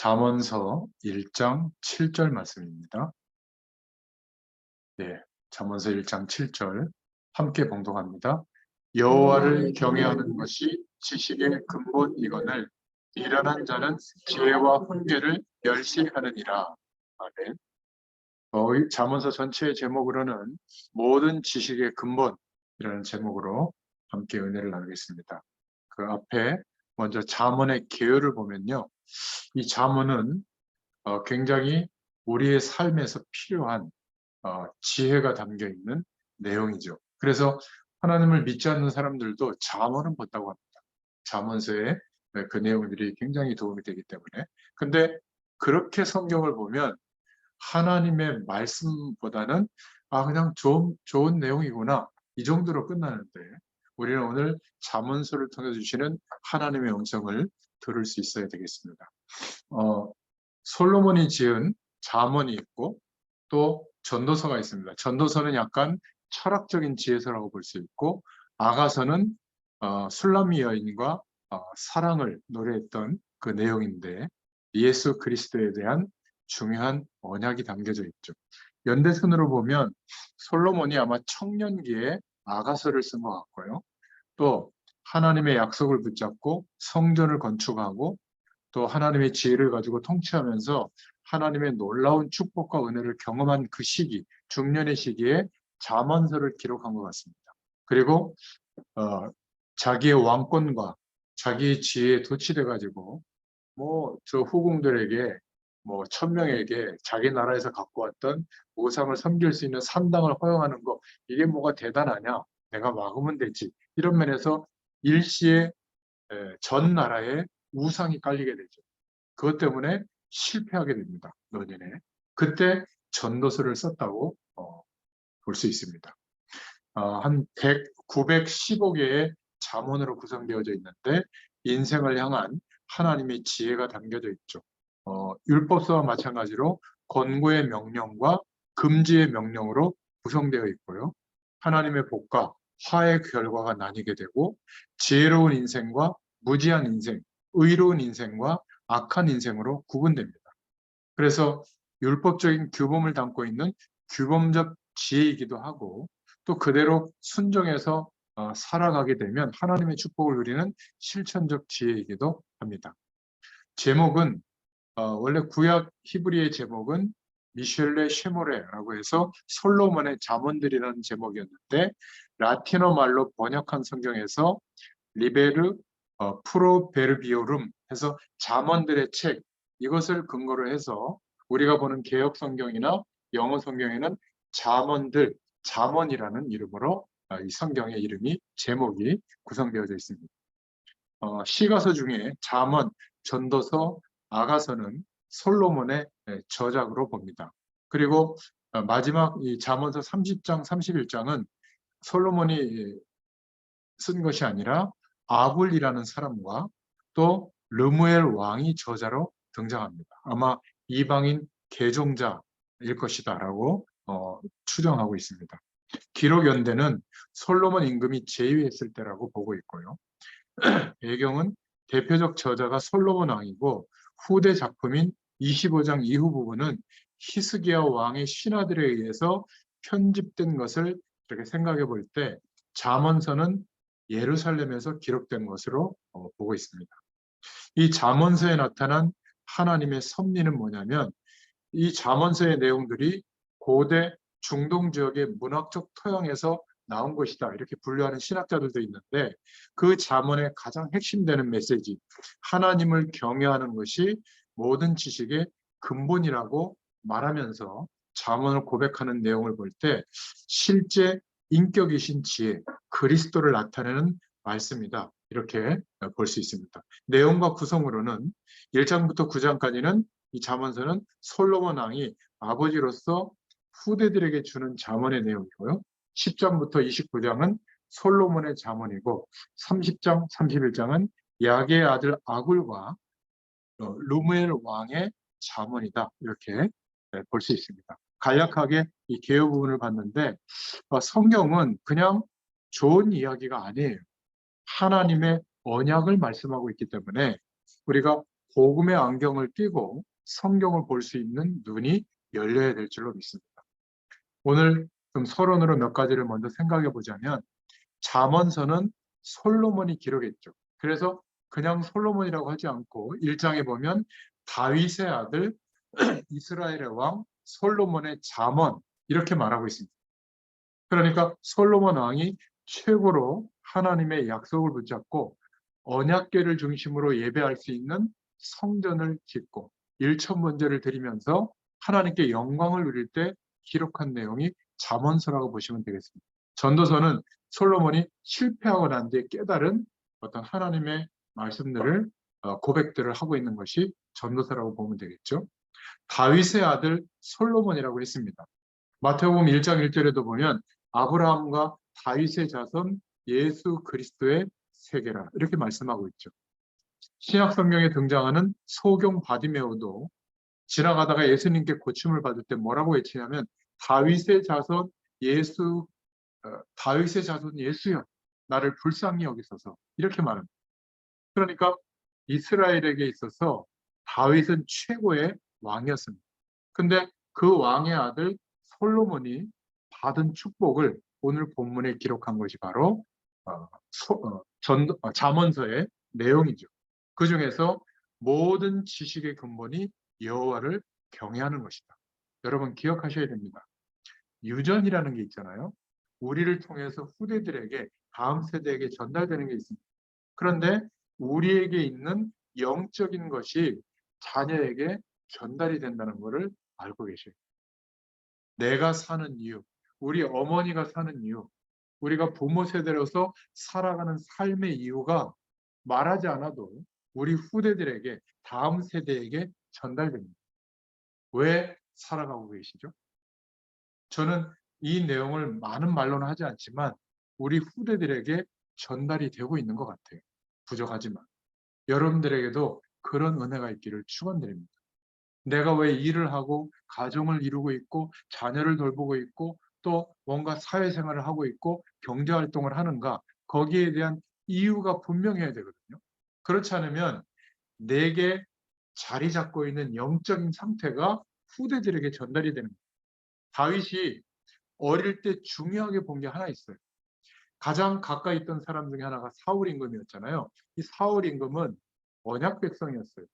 잠언서 1장 7절 말씀입니다. 네, 잠언서 1장 7절 함께 봉독합니다. 여호와를 경외하는 것이 지식의 근본이거늘 미련한 자는 지혜와 훈계를 멸시하느니라. 아멘. 이 잠언서 전체의 제목으로는 모든 지식의 근본이라는 제목으로 함께 은혜를 나누겠습니다. 그 앞에 먼저 잠언의 개요를 보면요. 이 잠언은 굉장히 우리의 삶에서 필요한 지혜가 담겨 있는 내용이죠. 그래서 하나님을 믿지 않는 사람들도 잠언은 본다고 합니다. 잠언서에 그 내용들이 굉장히 도움이 되기 때문에. 근데 그렇게 성경을 보면 하나님의 말씀보다는 그냥 좋은 내용이구나 이 정도로 끝나는데 우리는 오늘 잠언서를 통해 주시는 하나님의 음성을 들을 수 있어야 되겠습니다. 솔로몬이 지은 잠언이 있고 또 전도서가 있습니다. 전도서는 약간 철학적인 지혜서라고 볼 수 있고 아가서는 술람미 여인과 사랑을 노래했던 그 내용인데 예수 그리스도에 대한 중요한 언약이 담겨져 있죠. 연대선으로 보면 솔로몬이 아마 청년기에 아가서를 쓴 것 같고요. 또 하나님의 약속을 붙잡고 성전을 건축하고 또 하나님의 지혜를 가지고 통치하면서 하나님의 놀라운 축복과 은혜를 경험한 그 시기, 중년의 시기에 잠언서를 기록한 것 같습니다. 그리고 자기의 왕권과 자기의 지혜에 도취돼 가지고 저 후궁들에게 1000명에게 자기 나라에서 갖고 왔던 우상을 섬길 수 있는 산당을 허용하는 거 이게 뭐가 대단하냐? 내가 막으면 되지. 이런 면에서 일시에 전 나라에 우상이 깔리게 되죠. 그것 때문에 실패하게 됩니다. 노년에. 그때 전도서를 썼다고 볼 수 있습니다. 한 915개의 잠언으로 구성되어져 있는데 인생을 향한 하나님의 지혜가 담겨져 있죠. 율법서와 마찬가지로 권고의 명령과 금지의 명령으로 구성되어 있고요. 하나님의 복과 화의 결과가 나뉘게 되고 지혜로운 인생과 무지한 인생, 의로운 인생과 악한 인생으로 구분됩니다. 그래서 율법적인 규범을 담고 있는 규범적 지혜이기도 하고 또 그대로 순종해서 살아가게 되면 하나님의 축복을 누리는 실천적 지혜이기도 합니다. 제목은 원래 구약 히브리의 제목은 미셸레 쉐모레라고 해서 솔로몬의 잠언들이라는 제목이었는데 라틴어 말로 번역한 성경에서 리베르 프로베르비오룸 해서 잠언들의 책 이것을 근거로 해서 우리가 보는 개역 성경이나 영어 성경에는 잠언들, 잠언이라는 이름으로 이 성경의 이름이 제목이 구성되어져 있습니다. 시가서 중에 잠언, 전도서, 아가서는 솔로몬의 저작으로 봅니다. 그리고 마지막 이 잠언서 30장, 31장은 솔로몬이 쓴 것이 아니라 아굴이라는 사람과 또 르무엘 왕이 저자로 등장합니다. 아마 이방인 개종자일 것이다라고 추정하고 있습니다. 기록 연대는 솔로몬 임금이 재위했을 때라고 보고 있고요. 배경은 대표적 저자가 솔로몬 왕이고 후대 작품인 25장 이후 부분은 히스기야 왕의 신하들에 의해서 편집된 것을 이렇게 생각해 볼 때 잠언서는 예루살렘에서 기록된 것으로 보고 있습니다. 이 잠언서에 나타난 하나님의 섭리는 뭐냐면 이 잠언서의 내용들이 고대 중동 지역의 문학적 토양에서 나온 것이다 이렇게 분류하는 신학자들도 있는데 그 잠언의 가장 핵심되는 메시지 하나님을 경외하는 것이 모든 지식의 근본이라고 말하면서 잠언을 고백하는 내용을 볼 때 실제 인격이신 지혜 그리스도를 나타내는 말씀이다 이렇게 볼 수 있습니다. 내용과 구성으로는 1장부터 9장까지는 이 잠언서는 솔로몬 왕이 아버지로서 후대들에게 주는 잠언의 내용이고요. 10장부터 29장은 솔로몬의 잠언이고 30장, 31장은 야게의 아들 아굴과 르무엘 왕의 잠언이다. 이렇게 볼 수 있습니다. 간략하게 이 개요 부분을 봤는데 성경은 그냥 좋은 이야기가 아니에요. 하나님의 언약을 말씀하고 있기 때문에 우리가 복음의 안경을 끼고 성경을 볼 수 있는 눈이 열려야 될 줄로 믿습니다. 오늘 좀 서론으로 몇 가지를 먼저 생각해 보자면, 잠언서는 솔로몬이 기록했죠. 그래서 그냥 솔로몬이라고 하지 않고 1장에 보면 다윗의 아들 이스라엘의 왕 솔로몬의 잠언, 이렇게 말하고 있습니다. 그러니까 솔로몬 왕이 최고로 하나님의 약속을 붙잡고 언약궤를 중심으로 예배할 수 있는 성전을 짓고 일천번제를 드리면서 하나님께 영광을 누릴 때 기록한 내용이 잠언서라고 보시면 되겠습니다. 전도서는 솔로몬이 실패하고 난 뒤에 깨달은 어떤 하나님의 말씀들을 고백들을 하고 있는 것이 전도서라고 보면 되겠죠. 다윗의 아들 솔로몬이라고 했습니다. 마태복음 1장 1절에도 보면 아브라함과 다윗의 자손 예수 그리스도의 세계라, 이렇게 말씀하고 있죠. 신약 성경에 등장하는 소경 바디메오도 지나가다가 예수님께 고침을 받을 때 뭐라고 외치냐면 다윗의 자손 예수, 다윗의 자손 예수여, 나를 불쌍히 여기소서, 이렇게 말합니다. 그러니까 이스라엘에게 있어서 다윗은 최고의 왕이었습니다. 근데 그 왕의 아들 솔로몬이 받은 축복을 오늘 본문에 기록한 것이 바로 잠언서의 내용이죠. 그 중에서 모든 지식의 근본이 여호와를 경외하는 것이다. 여러분 기억하셔야 됩니다. 유전이라는 게 있잖아요. 우리를 통해서 후대들에게, 다음 세대에게 전달되는 게 있습니다. 그런데 우리에게 있는 영적인 것이 자녀에게 전달이 된다는 것을 알고 계셔요. 내가 사는 이유, 우리 어머니가 사는 이유, 우리가 부모 세대로서 살아가는 삶의 이유가 말하지 않아도 우리 후대들에게, 다음 세대에게 전달됩니다. 왜 살아가고 계시죠? 저는 이 내용을 많은 말로는 하지 않지만 우리 후대들에게 전달이 되고 있는 것 같아요. 부족하지만. 여러분들에게도 그런 은혜가 있기를 축원드립니다. 내가 왜 일을 하고 가정을 이루고 있고 자녀를 돌보고 있고 또 뭔가 사회생활을 하고 있고 경제활동을 하는가, 거기에 대한 이유가 분명해야 되거든요. 그렇지 않으면 내게 자리 잡고 있는 영적인 상태가 후대들에게 전달이 되는 거예요. 다윗이 어릴 때 중요하게 본 게 하나 있어요. 가장 가까이 있던 사람 중에 하나가 사울 임금이었잖아요. 이 사울 임금은 언약 백성이었어요.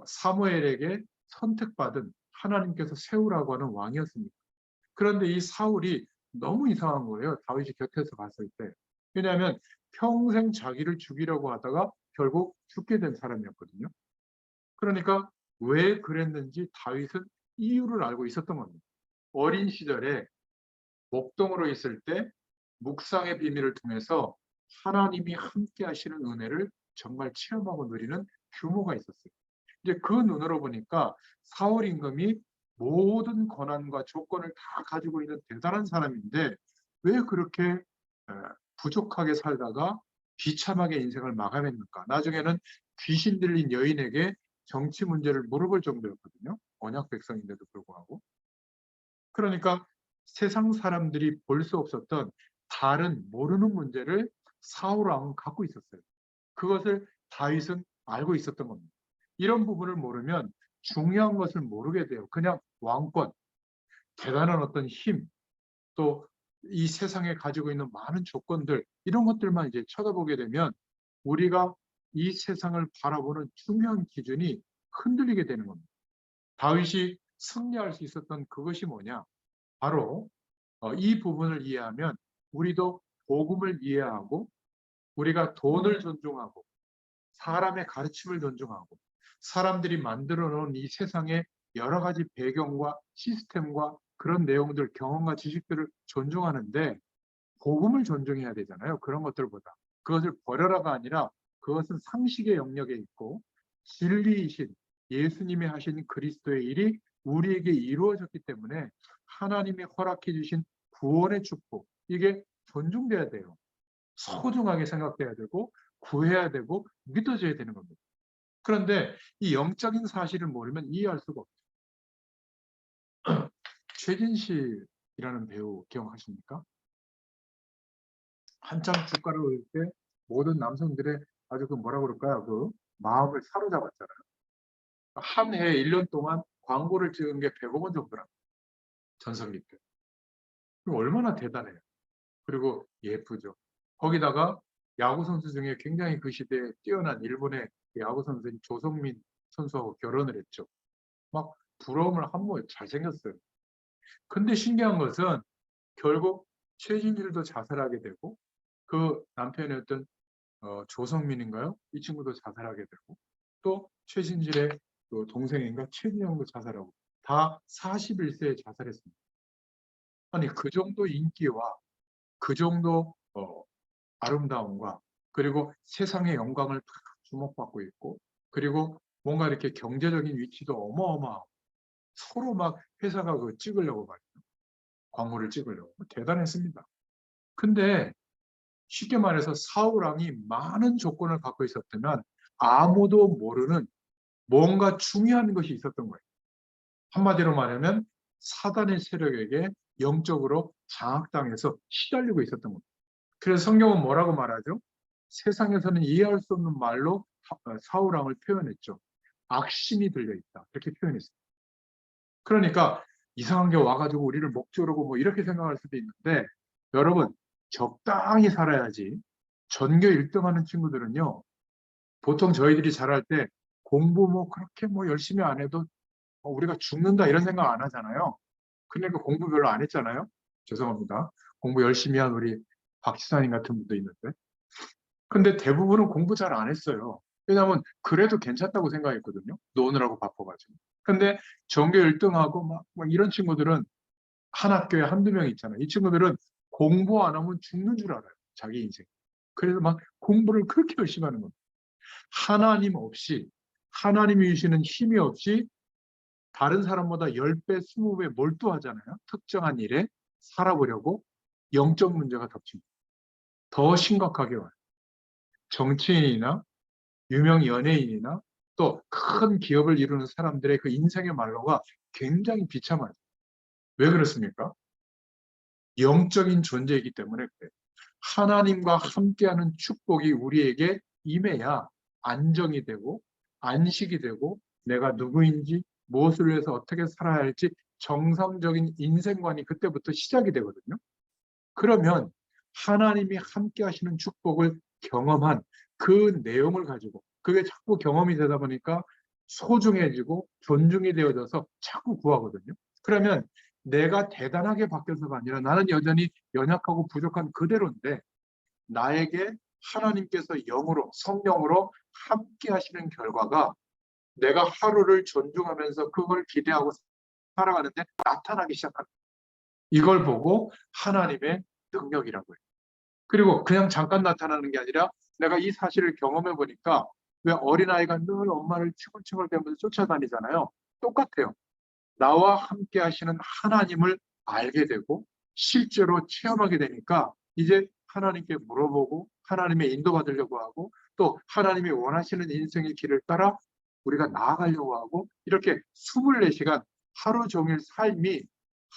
사무엘에게 선택받은, 하나님께서 세우라고 하는 왕이었습니다. 그런데 이 사울이 너무 이상한 거예요. 다윗이 곁에서 봤을 때. 왜냐하면 평생 자기를 죽이려고 하다가 결국 죽게 된 사람이었거든요. 그러니까 왜 그랬는지 다윗은 이유를 알고 있었던 겁니다. 어린 시절에 목동으로 있을 때 묵상의 비밀을 통해서 하나님이 함께 하시는 은혜를 정말 체험하고 누리는 규모가 있었어요. 이제 그 눈으로 보니까 사울 임금이 모든 권한과 조건을 다 가지고 있는 대단한 사람인데 왜 그렇게 부족하게 살다가 비참하게 인생을 마감했는가. 나중에는 귀신 들린 여인에게 정치 문제를 물어볼 정도였거든요. 언약 백성인데도 불구하고. 그러니까 세상 사람들이 볼 수 없었던 다른 모르는 문제를 사울 왕은 갖고 있었어요. 그것을 다윗은 알고 있었던 겁니다. 이런 부분을 모르면 중요한 것을 모르게 돼요. 그냥 왕권, 대단한 어떤 힘, 또 이 세상에 가지고 있는 많은 조건들, 이런 것들만 이제 쳐다보게 되면 우리가 이 세상을 바라보는 중요한 기준이 흔들리게 되는 겁니다. 다윗이 승리할 수 있었던 그것이 뭐냐? 바로 이 부분을 이해하면 우리도 복음을 이해하고 우리가 돈을 존중하고 사람의 가르침을 존중하고 사람들이 만들어 놓은 이 세상의 여러 가지 배경과 시스템과 그런 내용들, 경험과 지식들을 존중하는데 복음을 존중해야 되잖아요. 그런 것들보다. 그것을 버려라가 아니라 그것은 상식의 영역에 있고 진리이신 예수님이 하신 그리스도의 일이 우리에게 이루어졌기 때문에 하나님이 허락해 주신 구원의 축복, 이게 존중돼야 돼요. 소중하게 생각돼야 되고 구해야 되고 믿어져야 되는 겁니다. 그런데 이 영적인 사실을 모르면 이해할 수가 없죠. 최진실이라는 배우 기억하십니까? 한참 주가를 올릴 때 모든 남성들의 아주 그 뭐라 그럴까요? 그 마음을 사로잡았잖아요. 한 해 1년 동안 광고를 찍은 게 100억 원 정도라. 전성기 때. 얼마나 대단해요. 그리고 예쁘죠. 거기다가 야구 선수 중에 굉장히 그 시대에 뛰어난 일본의 야구 선수인 조성민 선수하고 결혼을 했죠. 막 부러움을 한몸에 잘생겼어요. 근데 신기한 것은 결국 최진실도 자살하게 되고 그 남편이었던 조성민인가요? 이 친구도 자살하게 되고 또 최진실의 그 동생인가 최진영도 자살하고 다 41세에 자살했습니다. 아니 그 정도 인기와 그 정도 아름다움과 그리고 세상의 영광을 다 주목받고 있고 그리고 뭔가 이렇게 경제적인 위치도 어마어마하고 서로 막 회사가 그 찍으려고 말이죠. 광고를 찍으려고 대단했습니다. 근데 쉽게 말해서 사울왕이 많은 조건을 갖고 있었다면 아무도 모르는 뭔가 중요한 것이 있었던 거예요. 한마디로 말하면 사단의 세력에게 영적으로 장악당해서 시달리고 있었던 겁니다. 그래서 성경은 뭐라고 말하죠? 세상에서는 이해할 수 없는 말로 사울왕을 표현했죠. 악신이 들려있다. 이렇게 표현했어요. 그러니까 이상한 게 와가지고 우리를 목조르고 뭐 이렇게 생각할 수도 있는데 여러분 적당히 살아야지. 전교 1등하는 친구들은요. 보통 저희들이 잘할 때 공부 뭐 그렇게 뭐 열심히 안 해도 우리가 죽는다 이런 생각 안 하잖아요. 그러니까 공부 별로 안 했잖아요. 죄송합니다. 공부 열심히 한 우리 박지사님 같은 분도 있는데. 근데 대부분은 공부 잘 안 했어요. 왜냐하면 그래도 괜찮다고 생각했거든요. 노느라고 바빠가지고. 근데 전교 1등하고 막 이런 친구들은 한 학교에 한두 명 있잖아요. 이 친구들은 공부 안 하면 죽는 줄 알아요. 자기 인생. 그래서 막 공부를 그렇게 열심히 하는 겁니다. 하나님 없이 하나님이 주시는 힘이 없이 다른 사람보다 10배, 20배 몰두하잖아요. 특정한 일에 살아보려고 영적 문제가 덮칩니다. 더 심각하게 와요. 정치인이나 유명 연예인이나 또 큰 기업을 이루는 사람들의 그 인생의 말로가 굉장히 비참하죠. 왜 그렇습니까? 영적인 존재이기 때문에 그래요. 하나님과 함께하는 축복이 우리에게 임해야 안정이 되고 안식이 되고 내가 누구인지 무엇을 위해서 어떻게 살아야 할지 정상적인 인생관이 그때부터 시작이 되거든요. 그러면 하나님이 함께 하시는 축복을 경험한 그 내용을 가지고 그게 자꾸 경험이 되다 보니까 소중해지고 존중이 되어져서 자꾸 구하거든요. 그러면 내가 대단하게 바뀌어서가 아니라 나는 여전히 연약하고 부족한 그대로인데 나에게 하나님께서 영으로 성령으로 함께 하시는 결과가 내가 하루를 존중하면서 그걸 기대하고 살아가는데 나타나기 시작합니다. 이걸 보고 하나님의 능력이라고 해요. 그리고 그냥 잠깐 나타나는 게 아니라 내가 이 사실을 경험해 보니까 왜 어린아이가 늘 엄마를 치글치글 대면서 쫓아다니잖아요. 똑같아요. 나와 함께 하시는 하나님을 알게 되고 실제로 체험하게 되니까 이제 하나님께 물어보고 하나님의 인도받으려고 하고 또 하나님이 원하시는 인생의 길을 따라 우리가 나아가려고 하고 이렇게 24시간 하루 종일 삶이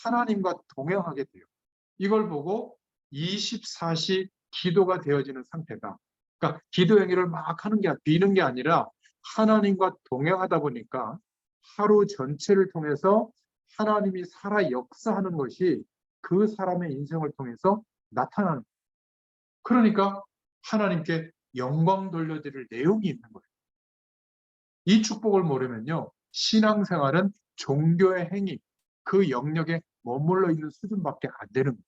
하나님과 동행하게 돼요. 이걸 보고 24시 기도가 되어지는 상태다. 그러니까 기도 행위를 막 하는 게 비는 게 아니라 하나님과 동행하다 보니까 하루 전체를 통해서 하나님이 살아 역사하는 것이 그 사람의 인생을 통해서 나타나는 거예요. 그러니까 하나님께 영광 돌려드릴 내용이 있는 거예요. 이 축복을 모르면요. 신앙생활은 종교의 행위, 그 영역에 머물러 있는 수준밖에 안 되는 거예요.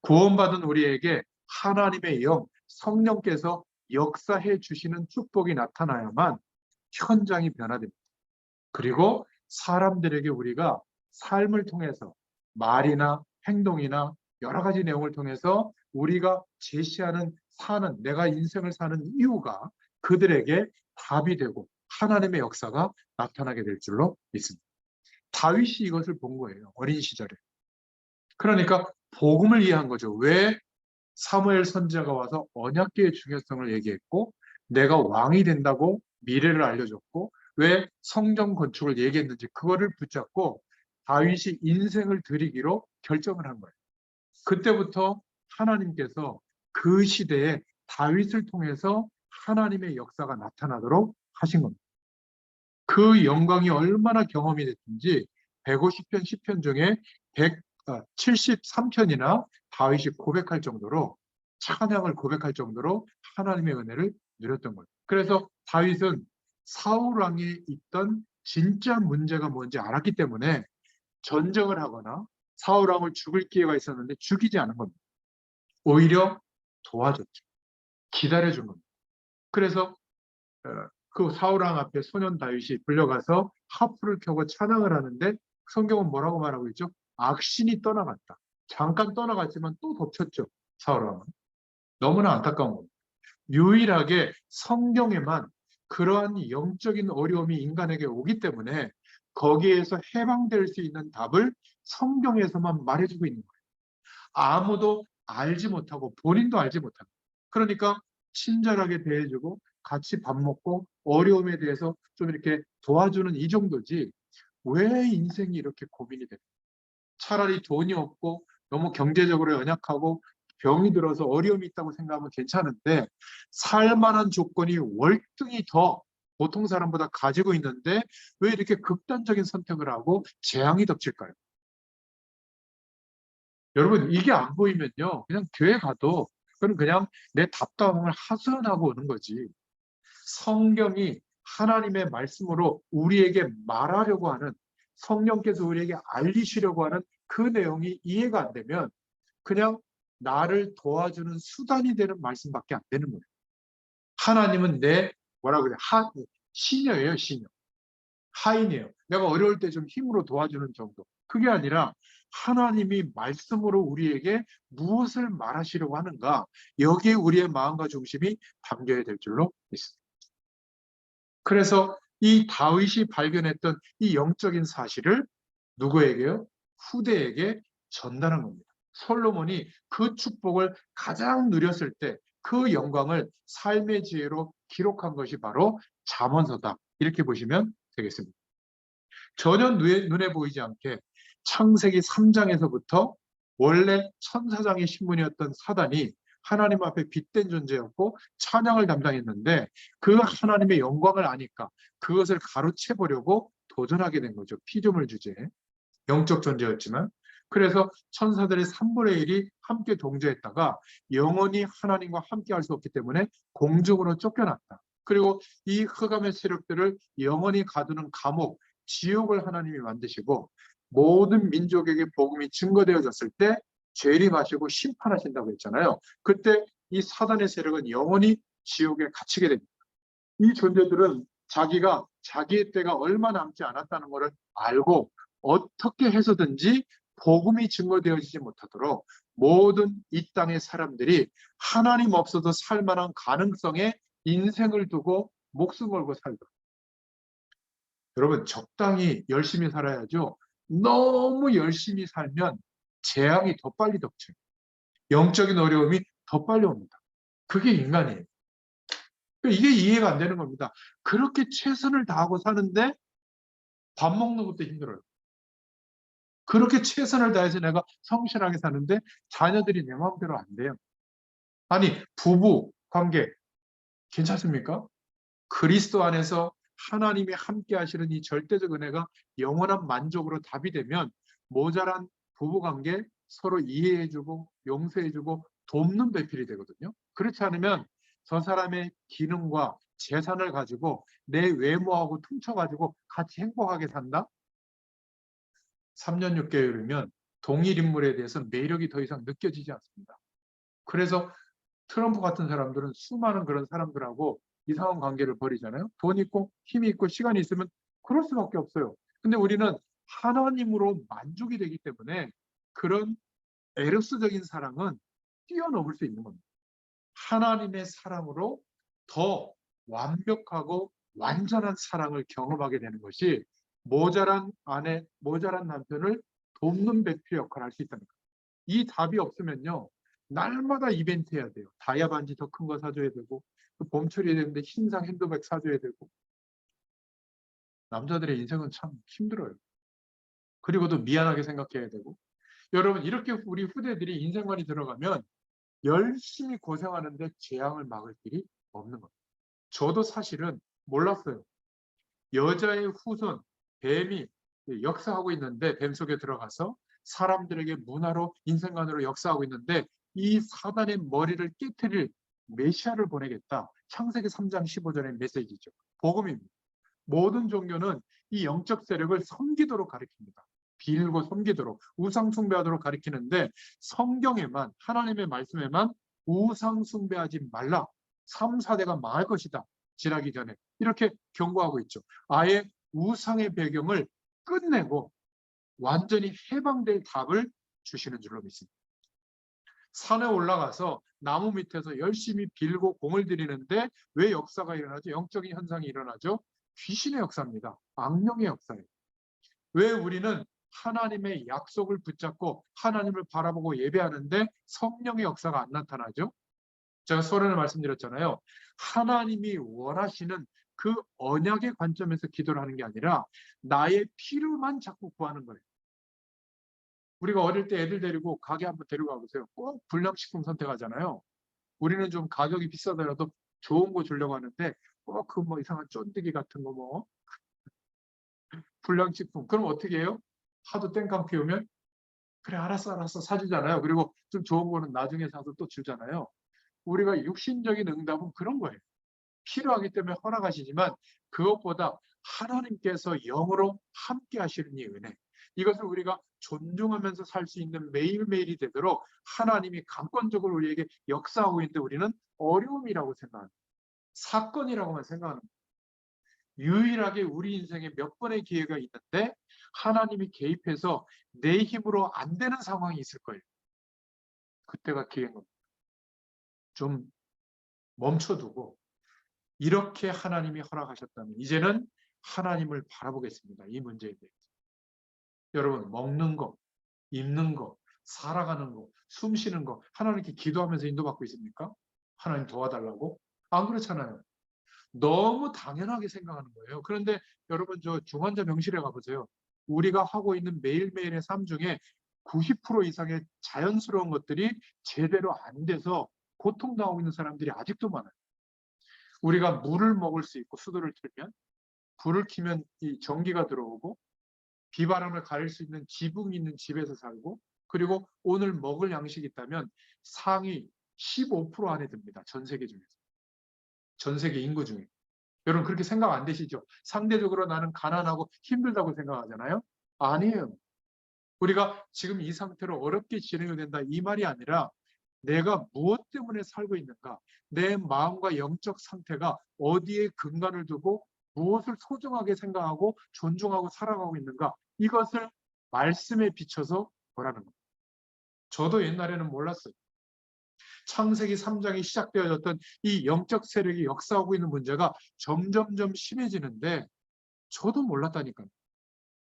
구원받은 우리에게 하나님의 영, 성령께서 역사해 주시는 축복이 나타나야만 현장이 변화됩니다. 그리고 사람들에게 우리가 삶을 통해서 말이나 행동이나 여러 가지 내용을 통해서 우리가 제시하는 사는 내가 인생을 사는 이유가 그들에게 답이 되고 하나님의 역사가 나타나게 될 줄로 믿습니다. 다윗이 이것을 본 거예요. 어린 시절에. 그러니까 복음을 이해한 거죠. 왜 사무엘 선지자가 와서 언약궤의 중요성을 얘기했고 내가 왕이 된다고 미래를 알려줬고 왜 성전 건축을 얘기했는지 그거를 붙잡고 다윗이 인생을 드리기로 결정을 한 거예요. 그때부터 하나님께서 그 시대에 다윗을 통해서 하나님의 역사가 나타나도록 하신 겁니다. 그 영광이 얼마나 경험이 됐든지 150편, 10편 중에 173편이나 다윗이 고백할 정도로, 찬양을 고백할 정도로 하나님의 은혜를 누렸던 거예요. 그래서 다윗은 사울 왕에 있던 진짜 문제가 뭔지 알았기 때문에 전쟁을 하거나 사울 왕을 죽일 기회가 있었는데 죽이지 않은 겁니다. 오히려 도와줬죠. 기다려준 겁니다. 그래서 그 사울 왕 앞에 소년 다윗이 불려가서 하프를 켜고 찬양을 하는데 성경은 뭐라고 말하고 있죠? 악신이 떠나갔다. 잠깐 떠나갔지만 또 덮쳤죠. 사울 왕은. 너무나 안타까운 겁니다. 유일하게 성경에만 그러한 영적인 어려움이 인간에게 오기 때문에 거기에서 해방될 수 있는 답을 성경에서만 말해주고 있는 거예요. 아무도 알지 못하고 본인도 알지 못하고, 그러니까 친절하게 대해주고 같이 밥 먹고 어려움에 대해서 좀 이렇게 도와주는 이 정도지, 왜 인생이 이렇게 고민이 될까? 차라리 돈이 없고 너무 경제적으로 연약하고 병이 들어서 어려움이 있다고 생각하면 괜찮은데, 살만한 조건이 월등히 더 보통 사람보다 가지고 있는데 왜 이렇게 극단적인 선택을 하고 재앙이 덮칠까요? 여러분, 이게 안 보이면요, 그냥 교회 가도 그건 그냥 내 답답함을 하소연하고 오는 거지. 성경이 하나님의 말씀으로 우리에게 말하려고 하는, 성령께서 우리에게 알리시려고 하는 그 내용이 이해가 안 되면 그냥 나를 도와주는 수단이 되는 말씀밖에 안 되는 거예요. 하나님은 내 뭐라 그래, 시녀예요, 시녀. 하인이에요. 내가 어려울 때 좀 힘으로 도와주는 정도. 그게 아니라 하나님이 말씀으로 우리에게 무엇을 말하시려고 하는가, 여기에 우리의 마음과 중심이 담겨야 될 줄로 믿습니다. 그래서 이 다윗이 발견했던 이 영적인 사실을 누구에게요? 후대에게 전달한 겁니다. 솔로몬이 그 축복을 가장 누렸을 때 그 영광을 삶의 지혜로 기록한 것이 바로 잠언서다. 이렇게 보시면 되겠습니다. 전혀 눈에 보이지 않게 창세기 3장에서부터 원래 천사장의 신분이었던 사단이 하나님 앞에 빛된 존재였고 찬양을 담당했는데, 그 하나님의 영광을 아니까 그것을 가로채 보려고 도전하게 된 거죠. 피조물 주제에. 영적 존재였지만. 그래서 천사들의 3분의 1이 함께 동조했다가 영원히 하나님과 함께 할 수 없기 때문에 공중으로 쫓겨났다. 그리고 이 흑암의 세력들을 영원히 가두는 감옥, 지옥을 하나님이 만드시고, 모든 민족에게 복음이 증거되어졌을 때 재림하시고 심판하신다고 했잖아요. 그때 이 사단의 세력은 영원히 지옥에 갇히게 됩니다. 이 존재들은 자기가 자기의 때가 얼마 남지 않았다는 것을 알고 어떻게 해서든지 복음이 증거되어지지 못하도록 모든 이 땅의 사람들이 하나님 없어도 살만한 가능성에 인생을 두고 목숨 걸고 살다. 여러분, 적당히 열심히 살아야죠. 너무 열심히 살면 재앙이 더 빨리 덮쳐요. 영적인 어려움이 더 빨리 옵니다. 그게 인간이에요. 이게 이해가 안 되는 겁니다. 그렇게 최선을 다하고 사는데 밥 먹는 것도 힘들어요. 그렇게 최선을 다해서 내가 성실하게 사는데 자녀들이 내 마음대로 안 돼요. 아니, 부부 관계 괜찮습니까? 그리스도 안에서 하나님이 함께 하시는 이 절대적 은혜가 영원한 만족으로 답이 되면 모자란 부부관계 서로 이해해주고 용서해주고 돕는 배필이 되거든요. 그렇지 않으면 저 사람의 기능과 재산을 가지고 내 외모하고 퉁쳐가지고 같이 행복하게 산다? 3년 6개월이면 동일 인물에 대해서 매력이 더 이상 느껴지지 않습니다. 그래서 트럼프 같은 사람들은 수많은 그런 사람들하고 이상한 관계를 벌이잖아요. 돈 있고 힘이 있고 시간이 있으면 그럴 수밖에 없어요. 근데 우리는 하나님으로 만족이 되기 때문에 그런 에로스적인 사랑은 뛰어넘을 수 있는 겁니다. 하나님의 사랑으로 더 완벽하고 완전한 사랑을 경험하게 되는 것이 모자란 아내, 모자란 남편을 돕는 배필 역할을 할 수 있다는 거예요. 이 답이 없으면요, 날마다 이벤트 해야 돼요. 다이아 반지 더 큰 거 사줘야 되고, 봄철이 되는데 흰상 핸드백 사줘야 되고. 남자들의 인생은 참 힘들어요. 그리고도 미안하게 생각해야 되고. 여러분, 이렇게 우리 후대들이 인생관이 들어가면 열심히 고생하는데 재앙을 막을 길이 없는 겁니다. 저도 사실은 몰랐어요. 여자의 후손 뱀이 역사하고 있는데, 뱀 속에 들어가서 사람들에게 문화로 인생관으로 역사하고 있는데, 이 사단의 머리를 깨트릴 메시아를 보내겠다. 창세기 3장 15절의 메시지죠. 복음입니다. 모든 종교는 이 영적 세력을 섬기도록 가리킵니다. 빌고 섬기도록, 우상 숭배하도록 가리키는데, 성경에만, 하나님의 말씀에만 우상 숭배하지 말라. 3, 4대가 망할 것이다. 지나기 전에 이렇게 경고하고 있죠. 아예 우상의 배경을 끝내고 완전히 해방될 답을 주시는 줄로 믿습니다. 산에 올라가서 나무 밑에서 열심히 빌고 공을 들이는데 왜 역사가 일어나죠? 영적인 현상이 일어나죠. 귀신의 역사입니다. 악령의 역사예요. 왜 우리는 하나님의 약속을 붙잡고 하나님을 바라보고 예배하는데 성령의 역사가 안 나타나죠? 제가 서론에 말씀드렸잖아요. 하나님이 원하시는 그 언약의 관점에서 기도를 하는 게 아니라 나의 필요만 자꾸 구하는 거예요. 우리가 어릴 때 애들 데리고 가게 한번 데리고 가보세요. 꼭 불량식품 선택하잖아요. 우리는 좀 가격이 비싸더라도 좋은 거 주려고 하는데 꼭 그 뭐 이상한 쫀득이 같은 거 뭐 불량식품. 그럼 어떻게 해요? 하도 땡깡 피우면 그래 알았어 사주잖아요. 그리고 좀 좋은 거는 나중에 사서 또 주잖아요. 우리가 육신적인 응답은 그런 거예요. 필요하기 때문에 허락하시지만 그것보다 하나님께서 영으로 함께 하시는 이 은혜, 이것을 우리가 존중하면서 살 수 있는 매일매일이 되도록 하나님이 감권적으로 우리에게 역사하고 있는데 우리는 어려움이라고 생각합니다. 사건이라고만 생각합니다. 유일하게 우리 인생에 몇 번의 기회가 있는데 하나님이 개입해서 내 힘으로 안 되는 상황이 있을 거예요. 그때가 기회인 겁니다. 좀 멈춰두고 이렇게 하나님이 허락하셨다면 이제는 하나님을 바라보겠습니다. 이 문제에 대해서. 여러분, 먹는 거, 입는 거, 살아가는 거, 숨 쉬는 거 하나님께 기도하면서 인도받고 있습니까? 하나님 도와달라고? 안 그렇잖아요. 너무 당연하게 생각하는 거예요. 그런데 여러분 저 중환자 병실에 가보세요. 우리가 하고 있는 매일매일의 삶 중에 90% 이상의 자연스러운 것들이 제대로 안 돼서 고통당하고 있는 사람들이 아직도 많아요. 우리가 물을 먹을 수 있고 수도를 틀면 불을 켜면 이 전기가 들어오고 비바람을 가릴 수 있는 지붕이 있는 집에서 살고 그리고 오늘 먹을 양식이 있다면 상위 15% 안에 듭니다. 전 세계 중에서. 전 세계 인구 중에. 여러분 그렇게 생각 안 되시죠? 상대적으로 나는 가난하고 힘들다고 생각하잖아요. 아니에요. 우리가 지금 이 상태로 어렵게 진행이 된다 이 말이 아니라 내가 무엇 때문에 살고 있는가, 내 마음과 영적 상태가 어디에 근간을 두고 무엇을 소중하게 생각하고 존중하고 살아가고 있는가, 이것을 말씀에 비춰서 보라는 겁니다. 저도 옛날에는 몰랐어요. 창세기 3장이 시작되어졌던 이 영적 세력이 역사하고 있는 문제가 점점점 심해지는데 저도 몰랐다니까요.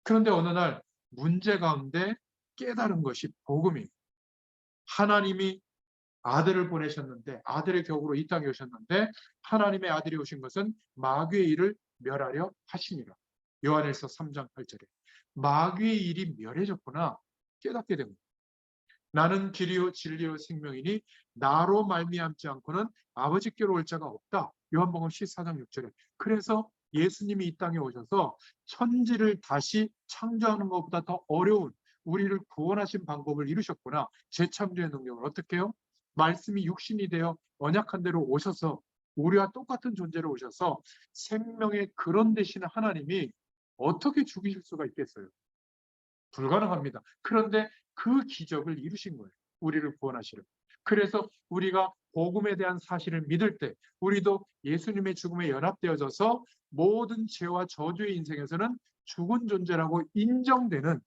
그런데 어느 날 문제 가운데 깨달은 것이 복음이에요. 하나님이 아들을 보내셨는데 아들의 격으로 이 땅에 오셨는데 하나님의 아들이 오신 것은 마귀의 일을 멸하려 하시니라. 요한일서 3장 8절에 마귀의 일이 멸해졌구나 깨닫게 됩니다. 나는 길이요 진리요 생명이니 나로 말미암지 않고는 아버지께로 올 자가 없다. 요한복음 14장 6절에. 그래서 예수님이 이 땅에 오셔서 천지를 다시 창조하는 것보다 더 어려운 우리를 구원하신 방법을 이루셨구나. 재창조의 능력을 어떻게 해요? 말씀이 육신이 되어 언약한 대로 오셔서 우리와 똑같은 존재로 오셔서 생명의 그런 되시는 하나님이 어떻게 죽이실 수가 있겠어요? 불가능합니다. 그런데 그 기적을 이루신 거예요. 우리를 구원하시려. 그래서 우리가 복음에 대한 사실을 믿을 때 우리도 예수님의 죽음에 연합되어져서 모든 죄와 저주의 인생에서는 죽은 존재라고 인정되는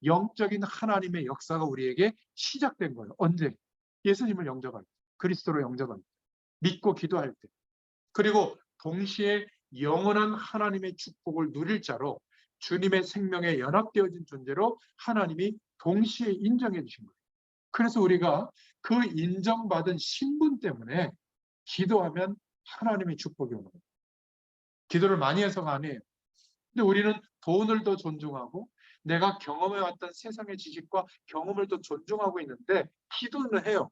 영적인 하나님의 역사가 우리에게 시작된 거예요. 언제? 예수님을 영접할 때, 그리스도로 영접할 때, 믿고 기도할 때, 그리고 동시에 영원한 하나님의 축복을 누릴 자로 주님의 생명에 연합되어진 존재로 하나님이 동시에 인정해 주신 거예요. 그래서 우리가 그 인정받은 신분 때문에 기도하면 하나님의 축복이 오는 거예요. 기도를 많이 해서가 아니에요. 근데 우리는 돈을 더 존중하고 내가 경험해왔던 세상의 지식과 경험을 더 존중하고 있는데 기도는 해요.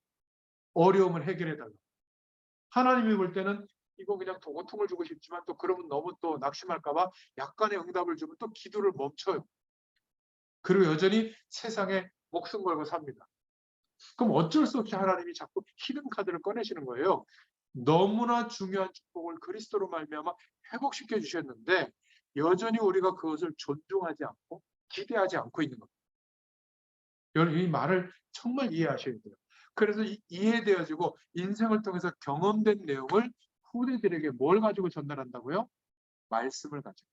어려움을 해결해 달라고. 하나님이 볼 때는 이거 그냥 도고통을 주고 싶지만 또 그러면 너무 또 낙심할까 봐 약간의 응답을 주면 또 기도를 멈춰요. 그리고 여전히 세상에 목숨 걸고 삽니다. 그럼 어쩔 수 없이 하나님이 자꾸 히든 카드를 꺼내시는 거예요. 너무나 중요한 축복을 그리스도로 말미암아 회복시켜 주셨는데 여전히 우리가 그것을 존중하지 않고 기대하지 않고 있는 겁니다. 여러분 이 말을 정말 이해하셔야 돼요. 그래서 이해되어지고 인생을 통해서 경험된 내용을 후대들에게 뭘 가지고 전달한다고요? 말씀을 가지고.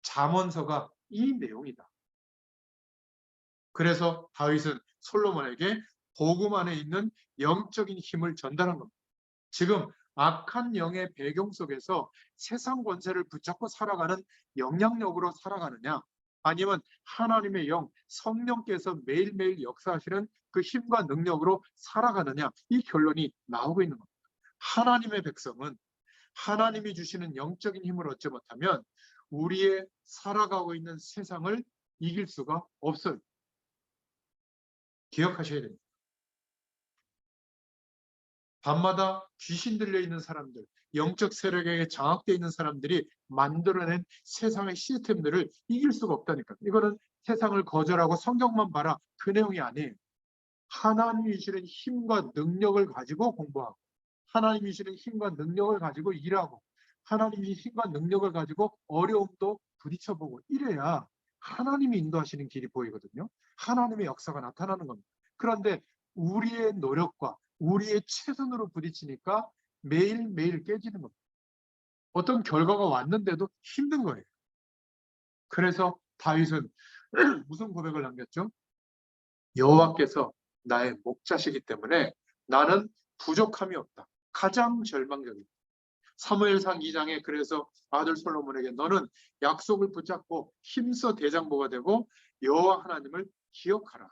잠언서가 이 내용이다. 그래서 다윗은 솔로몬에게 복음 안에 있는 영적인 힘을 전달한 겁니다. 지금 악한 영의 배경 속에서 세상 권세를 붙잡고 살아가는 영향력으로 살아가느냐, 아니면 하나님의 영, 성령께서 매일매일 역사하시는 그 힘과 능력으로 살아가느냐, 이 결론이 나오고 있는 겁니다. 하나님의 백성은 하나님이 주시는 영적인 힘을 얻지 못하면 우리의 살아가고 있는 세상을 이길 수가 없어요. 기억하셔야 됩니다. 밤마다 귀신 들려 있는 사람들, 영적 세력에게 장악되어 있는 사람들이 만들어낸 세상의 시스템들을 이길 수가 없다니까. 이거는 세상을 거절하고 성경만 봐라 그 내용이 아니에요. 하나님이 주시는 힘과 능력을 가지고 공부하고, 하나님이 주시는 힘과 능력을 가지고 일하고, 하나님이 힘과 능력을 가지고 어려움도 부딪혀보고, 이래야 하나님이 인도하시는 길이 보이거든요. 하나님의 역사가 나타나는 겁니다. 그런데 우리의 노력과 우리의 최선으로 부딪히니까 매일매일 깨지는 겁니다. 어떤 결과가 왔는데도 힘든 거예요. 그래서 다윗은 무슨 고백을 남겼죠? 여호와께서 나의 목자시기 때문에 나는 부족함이 없다. 가장 절망적입니다. 사무엘상 2장에 그래서 아들 솔로몬에게 너는 약속을 붙잡고 힘써 대장보가 되고 여호와 하나님을 기억하라.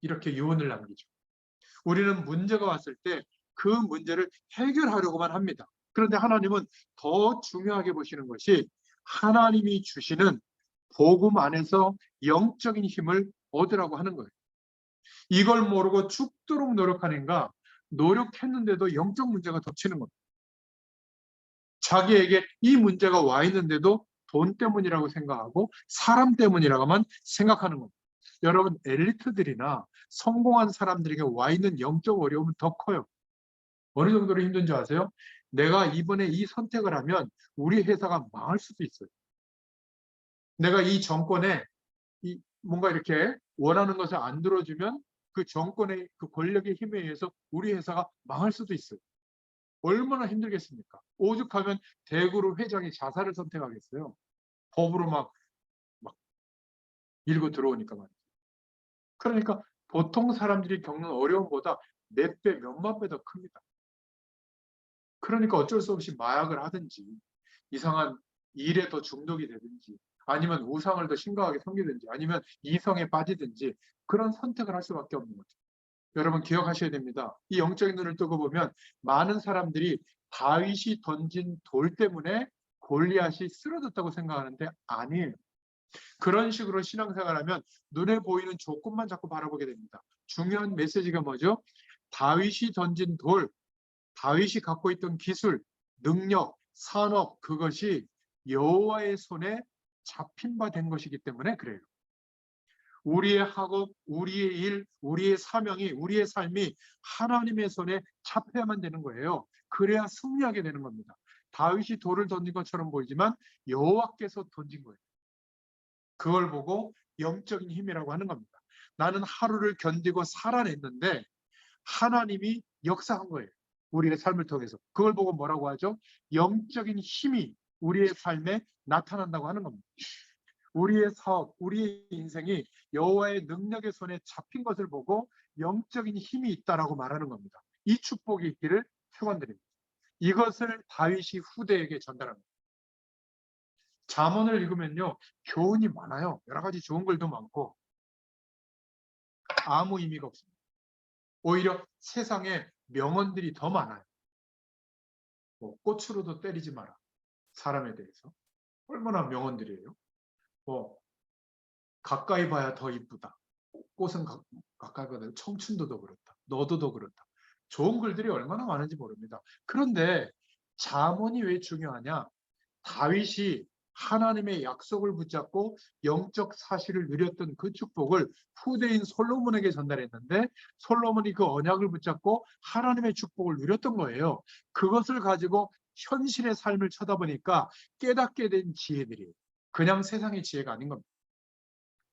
이렇게 유언을 남기죠. 우리는 문제가 왔을 때 그 문제를 해결하려고만 합니다. 그런데 하나님은 더 중요하게 보시는 것이 하나님이 주시는 복음 안에서 영적인 힘을 얻으라고 하는 거예요. 이걸 모르고 죽도록 노력하는가, 노력했는데도 영적 문제가 덮치는 겁니다. 자기에게 이 문제가 와 있는데도 돈 때문이라고 생각하고 사람 때문이라고만 생각하는 겁니다. 여러분, 엘리트들이나 성공한 사람들에게 와 있는 영적 어려움은 더 커요. 어느 정도로 힘든지 아세요? 내가 이번에 이 선택을 하면 우리 회사가 망할 수도 있어요. 내가 이 정권에 뭔가 이렇게 원하는 것을 안 들어주면 그 정권의 그 권력의 힘에 의해서 우리 회사가 망할 수도 있어요. 얼마나 힘들겠습니까? 오죽하면 대그룹 회장이 자살을 선택하겠어요. 법으로 막 밀고 들어오니까 말이죠. 그러니까 보통 사람들이 겪는 어려움보다 몇 배, 몇만 배 더 큽니다. 그러니까 어쩔 수 없이 마약을 하든지 이상한 일에 더 중독이 되든지 아니면 우상을 더 심각하게 섬기든지 아니면 이성에 빠지든지 그런 선택을 할 수밖에 없는 거죠. 여러분 기억하셔야 됩니다. 이 영적인 눈을 뜨고 보면 많은 사람들이 다윗이 던진 돌 때문에 골리앗이 쓰러졌다고 생각하는데 아니에요. 그런 식으로 신앙생활하면 눈에 보이는 조건만 자꾸 바라보게 됩니다. 중요한 메시지가 뭐죠? 다윗이 던진 돌, 다윗이 갖고 있던 기술, 능력, 산업 그것이 여호와의 손에 잡힌 바 된 것이기 때문에 그래요. 우리의 학업, 우리의 일, 우리의 사명이, 우리의 삶이 하나님의 손에 잡혀야만 되는 거예요. 그래야 승리하게 되는 겁니다. 다윗이 돌을 던진 것처럼 보이지만 여호와께서 던진 거예요. 그걸 보고 영적인 힘이라고 하는 겁니다. 나는 하루를 견디고 살아냈는데 하나님이 역사한 거예요. 우리의 삶을 통해서. 그걸 보고 뭐라고 하죠? 영적인 힘이 우리의 삶에 나타난다고 하는 겁니다. 우리의 사업, 우리의 인생이 여호와의 능력의 손에 잡힌 것을 보고 영적인 힘이 있다라고 말하는 겁니다. 이 축복이 있기를 축원드립니다. 이것을 다윗이 후대에게 전달합니다. 잠언을 읽으면요, 교훈이 많아요. 여러 가지 좋은 글도 많고 아무 의미가 없습니다. 오히려 세상에 명언들이 더 많아요. 꽃으로도 때리지 마라. 사람에 대해서. 얼마나 명언들이에요. 가까이 봐야 더 이쁘다. 꽃은 가까이 봐야 청춘도 더 그렇다. 너도 더 그렇다. 좋은 글들이 얼마나 많은지 모릅니다. 그런데 잠언이 왜 중요하냐? 다윗이 하나님의 약속을 붙잡고 영적 사실을 누렸던 그 축복을 후대인 솔로몬에게 전달했는데 솔로몬이 그 언약을 붙잡고 하나님의 축복을 누렸던 거예요. 그것을 가지고 현실의 삶을 쳐다보니까 깨닫게 된 지혜들이 그냥 세상의 지혜가 아닌 겁니다.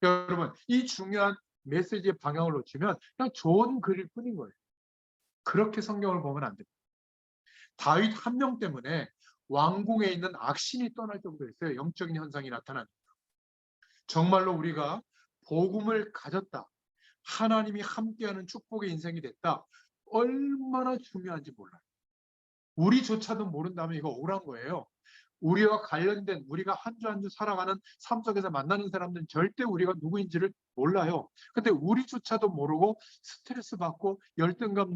여러분, 이 중요한 메시지의 방향을 놓치면 그냥 좋은 글일 뿐인 거예요. 그렇게 성경을 보면 안 됩니다. 다윗 한 명 때문에 왕궁에 있는 악신이 떠날 정도였어요. 영적인 현상이 나타나니까. 정말로 우리가 복음을 가졌다. 하나님이 함께하는 축복의 인생이 됐다. 얼마나 중요한지 몰라요. 우리조차도 모른다면 이거 억울한 거예요. 우리와 관련된 우리가 한 주 한 주 살아가는 삶 속에서 만나는 사람들은 절대 우리가 누구인지를 몰라요. 근데 우리조차도 모르고 스트레스 받고 열등감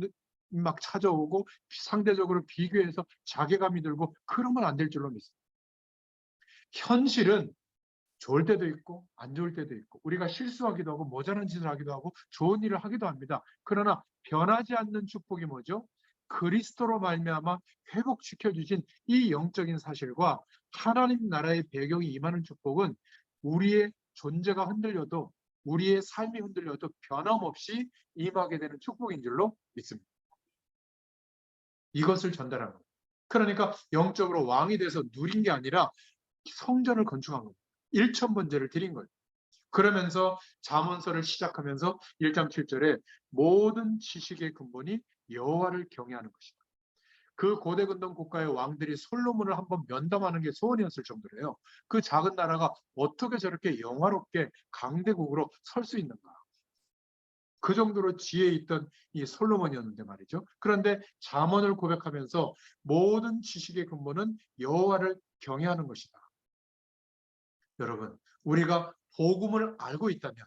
막 찾아오고 상대적으로 비교해서 자괴감이 들고 그러면 안 될 줄로 믿습니다. 현실은 좋을 때도 있고 안 좋을 때도 있고 우리가 실수하기도 하고 모자란 짓을 하기도 하고 좋은 일을 하기도 합니다. 그러나 변하지 않는 축복이 뭐죠? 그리스도로 말미암아 회복시켜 주신 이 영적인 사실과 하나님 나라의 배경이 임하는 축복은 우리의 존재가 흔들려도 우리의 삶이 흔들려도 변함없이 임하게 되는 축복인 줄로 믿습니다. 이것을 전달하는 거예요. 그러니까 영적으로 왕이 돼서 누린 게 아니라 성전을 건축한 거예요. 1,000번제를 드린 거예요. 그러면서 잠언서를 시작하면서 1장 7절에 모든 지식의 근본이 여호와를 경외하는 것이다. 그 고대 근동 국가의 왕들이 솔로몬을 한번 면담하는 게 소원이었을 정도로요. 그 작은 나라가 어떻게 저렇게 영화롭게 강대국으로 설 수 있는가. 그 정도로 지혜 있던 이 솔로몬이었는데 말이죠. 그런데 잠언을 고백하면서 모든 지식의 근본은 여호와를 경외하는 것이다. 여러분, 우리가 복음을 알고 있다면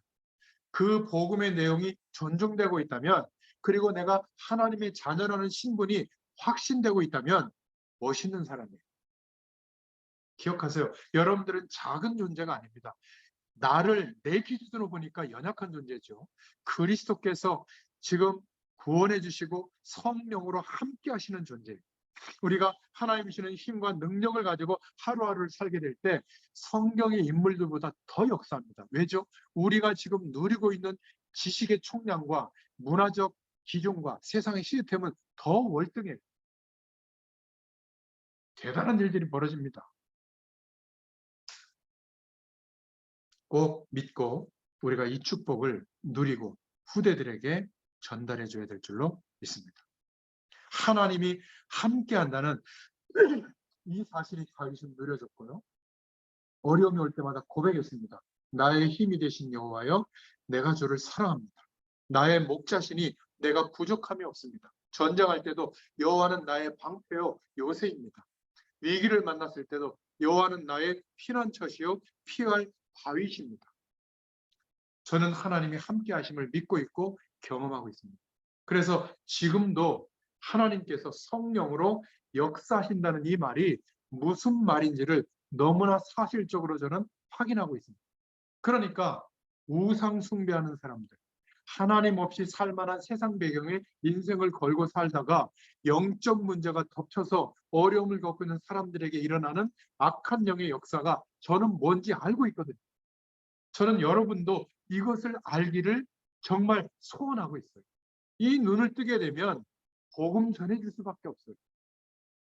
그 복음의 내용이 존중되고 있다면 그리고 내가 하나님의 자녀라는 신분이 확신되고 있다면 멋있는 사람이에요. 기억하세요. 여러분들은 작은 존재가 아닙니다. 나를 내 기준으로 보니까 연약한 존재죠. 그리스도께서 지금 구원해 주시고 성령으로 함께 하시는 존재. 우리가 하나님 주시는 힘과 능력을 가지고 하루하루를 살게 될 때 성경의 인물들보다 더 역사합니다. 왜죠? 우리가 지금 누리고 있는 지식의 총량과 문화적 기준과 세상의 시스템은 더 월등해요. 대단한 일들이 벌어집니다. 꼭 믿고 우리가 이 축복을 누리고 후대들에게 전달해 줘야 될 줄로 믿습니다. 하나님이 함께 한다는 이 사실이 다윗은 누려졌고요. 어려움이 올 때마다 고백했습니다. 나의 힘이 되신 여호와여, 내가 주를 사랑합니다. 나의 목자시니 내가 부족함이 없습니다. 전쟁할 때도 여호와는 나의 방패요 요새입니다. 위기를 만났을 때도 여호와는 나의 피난처시요 피할 바위십니다. 저는 하나님이 함께 하심을 믿고 있고 경험하고 있습니다. 그래서 지금도 하나님께서 성령으로 역사하신다는 이 말이 무슨 말인지를 너무나 사실적으로 저는 확인하고 있습니다. 그러니까 우상 숭배하는 사람들, 하나님 없이 살만한 세상 배경에 인생을 걸고 살다가 영적 문제가 덮쳐서 어려움을 겪고 있는 사람들에게 일어나는 악한 영의 역사가 저는 뭔지 알고 있거든요. 저는 여러분도 이것을 알기를 정말 소원하고 있어요. 이 눈을 뜨게 되면 복음 전해줄 수밖에 없어요.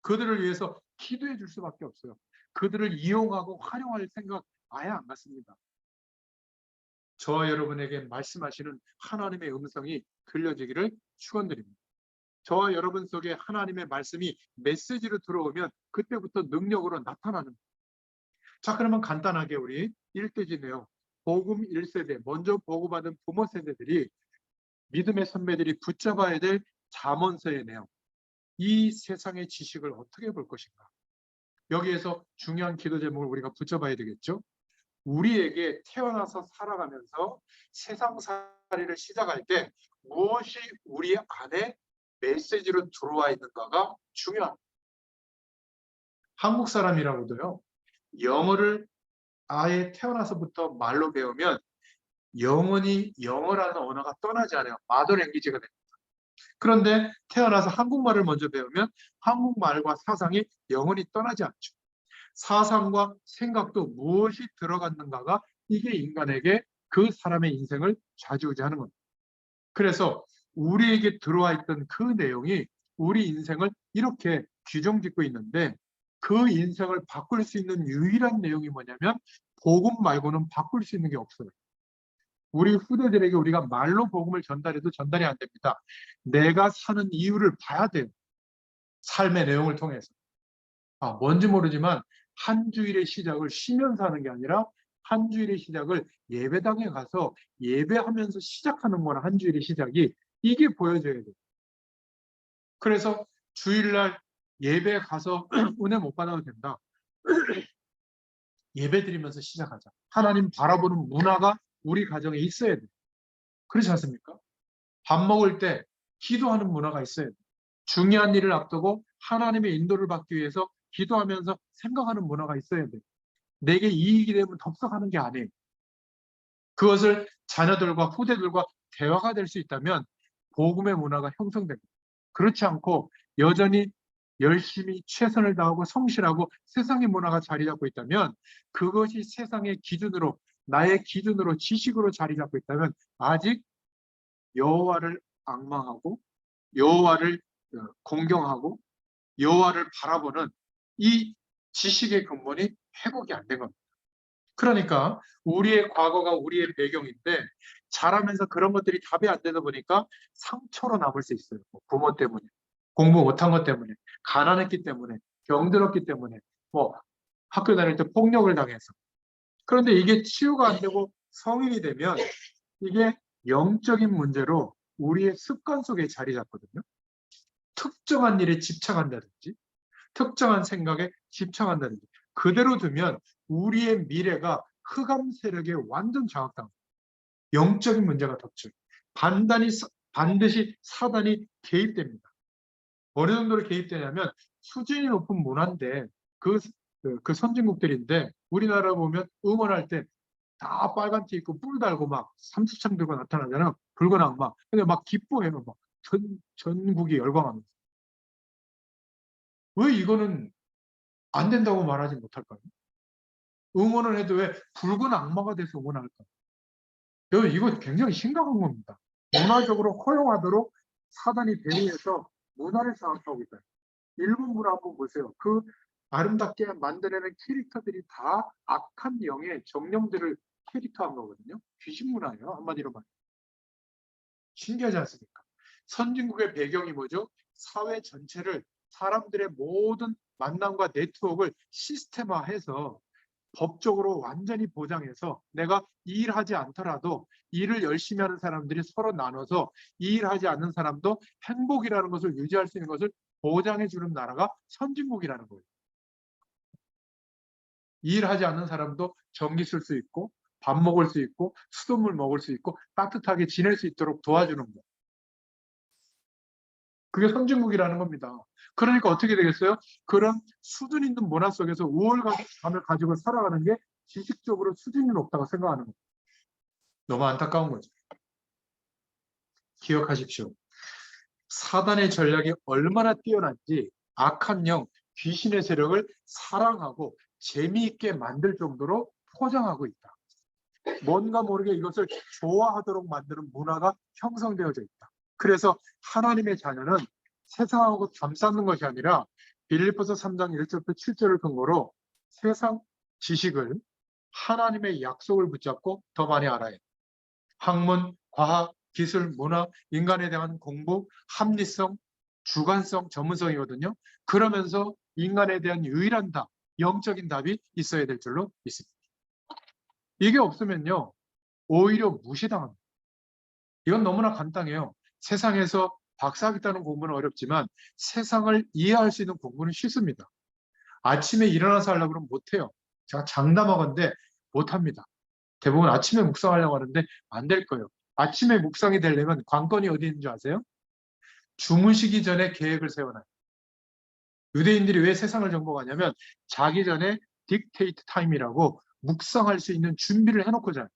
그들을 위해서 기도해 줄 수밖에 없어요. 그들을 이용하고 활용할 생각 아예 안 같습니다. 저와 여러분에게 말씀하시는 하나님의 음성이 들려지기를 축원드립니다. 저와 여러분 속에 하나님의 말씀이 메시지로 들어오면 그때부터 능력으로 나타나는. 자, 그러면 간단하게 우리 1대지 내용, 복음 1세대, 먼저 보고받은 부모 세대들이 믿음의 선배들이 붙잡아야 될 잠언서의 내용, 이 세상의 지식을 어떻게 볼 것인가. 여기에서 중요한 기도 제목을 우리가 붙잡아야 되겠죠. 우리에게 태어나서 살아가면서 세상살이를 시작할 때 무엇이 우리 안에 메시지로 들어와 있는가가 중요합니다. 한국 사람이라고도요, 영어를 아예 태어나서부터 말로 배우면 영원히 영어라는 언어가 떠나지 않아요. 마더 랭귀지가 됩니다. 그런데 태어나서 한국말을 먼저 배우면 한국말과 사상이 영원히 떠나지 않죠. 사상과 생각도 무엇이 들어갔는가가 이게 인간에게 그 사람의 인생을 좌지우지하는 겁니다. 그래서 우리에게 들어와 있던 그 내용이 우리 인생을 이렇게 규정짓고 있는데 그 인생을 바꿀 수 있는 유일한 내용이 뭐냐면 복음 말고는 바꿀 수 있는 게 없어요. 우리 후대들에게 우리가 말로 복음을 전달해도 전달이 안 됩니다. 내가 사는 이유를 봐야 돼요. 삶의 내용을 통해서. 뭔지 모르지만 한 주일의 시작을 쉬면서 하는 게 아니라 한 주일의 시작을 예배당에 가서 예배하면서 시작하는 거나 한 주일의 시작이 이게 보여져야 돼요. 그래서 주일날 예배 가서 은혜 못 받아도 된다. 예배 드리면서 시작하자. 하나님 바라보는 문화가 우리 가정에 있어야 돼요. 그렇지 않습니까? 밥 먹을 때 기도하는 문화가 있어야 돼요. 중요한 일을 앞두고 하나님의 인도를 받기 위해서 기도하면서 생각하는 문화가 있어야 돼요. 내게 이익이 되면 덥석하는 게 아니에요. 그것을 자녀들과 후대들과 대화가 될 수 있다면 복음의 문화가 형성됩니다. 그렇지 않고 여전히 열심히 최선을 다하고 성실하고 세상의 문화가 자리 잡고 있다면 그것이 세상의 기준으로 나의 기준으로 지식으로 자리 잡고 있다면 아직 여호와를 앙망하고 여호와를 공경하고 여호와를 바라보는 이 지식의 근본이 회복이 안 된 겁니다. 그러니까 우리의 과거가 우리의 배경인데 자라면서 그런 것들이 답이 안 되다 보니까 상처로 남을 수 있어요. 부모 때문에, 공부 못한 것 때문에, 가난했기 때문에, 병들었기 때문에, 학교 다닐 때 폭력을 당해서. 그런데 이게 치유가 안 되고 성인이 되면 이게 영적인 문제로 우리의 습관 속에 자리 잡거든요. 특정한 일에 집착한다든지 특정한 생각에 집착한다든지 그대로 두면 우리의 미래가 흑암 세력에 완전 장악당합니다. 영적인 문제가 덮쳐요. 반드시 사단이 개입됩니다. 어느 정도로 개입되냐면 수준이 높은 문화인데 그 선진국들인데 우리나라 보면 응원할 때 다 빨간 티 입고 뿔 달고 막 삼수창 들고 나타나잖아요. 붉은 악마. 근데 막 기뻐해요. 막 전국이 열광합니다. 왜 이거는 안 된다고 말하지 못할까요? 응원을 해도 왜 붉은 악마가 돼서 응원할까? 여러분, 이거 굉장히 심각한 겁니다. 문화적으로 허용하도록 사단이 대리해서 문화를 장악하고 있다. 일본 문화 한번 보세요. 그 아름답게 만들어낸 캐릭터들이 다 악한 영의 정령들을 캐릭터한 거거든요. 귀신 문화예요. 한마디로 말하면. 신기하지 않습니까? 선진국의 배경이 뭐죠? 사회 전체를 사람들의 모든 만남과 네트워크를 시스템화해서 법적으로 완전히 보장해서 내가 이 일하지 않더라도 일을 열심히 하는 사람들이 서로 나눠서 이 일하지 않는 사람도 행복이라는 것을 유지할 수 있는 것을 보장해 주는 나라가 선진국이라는 거예요. 이 일하지 않는 사람도 전기 쓸 수 있고 밥 먹을 수 있고 수돗물 먹을 수 있고 따뜻하게 지낼 수 있도록 도와주는 거예요. 그게 선진국이라는 겁니다. 그러니까 어떻게 되겠어요? 그런 수준 있는 문화 속에서 우월감을 가지고 살아가는 게 지식적으로 수준이 높다고 생각하는 거예요. 너무 안타까운 거죠. 기억하십시오. 사단의 전략이 얼마나 뛰어난지 악한 영, 귀신의 세력을 사랑하고 재미있게 만들 정도로 포장하고 있다. 뭔가 모르게 이것을 좋아하도록 만드는 문화가 형성되어져 있다. 그래서 하나님의 자녀는 세상하고 담쌓는 것이 아니라 빌립보서 3장 1절부터 7절을 근거로 세상 지식을 하나님의 약속을 붙잡고 더 많이 알아야 해. 학문, 과학, 기술, 문화, 인간에 대한 공부, 합리성, 주관성, 전문성이거든요. 그러면서 인간에 대한 유일한 답, 영적인 답이 있어야 될 줄로 믿습니다. 이게 없으면요, 오히려 무시당합니다. 이건 너무나 간단해요. 세상에서 박사학위 따는 공부는 어렵지만 세상을 이해할 수 있는 공부는 쉽습니다. 아침에 일어나서 하려고 그러면 못해요. 제가 장담하건대 못합니다. 대부분 아침에 묵상하려고 하는데 안 될 거예요. 아침에 묵상이 되려면 관건이 어디 있는 줄 아세요? 주무시기 전에 계획을 세워놔요. 유대인들이 왜 세상을 정복하냐면 자기 전에 딕테이트 타임이라고 묵상할 수 있는 준비를 해놓고 자요.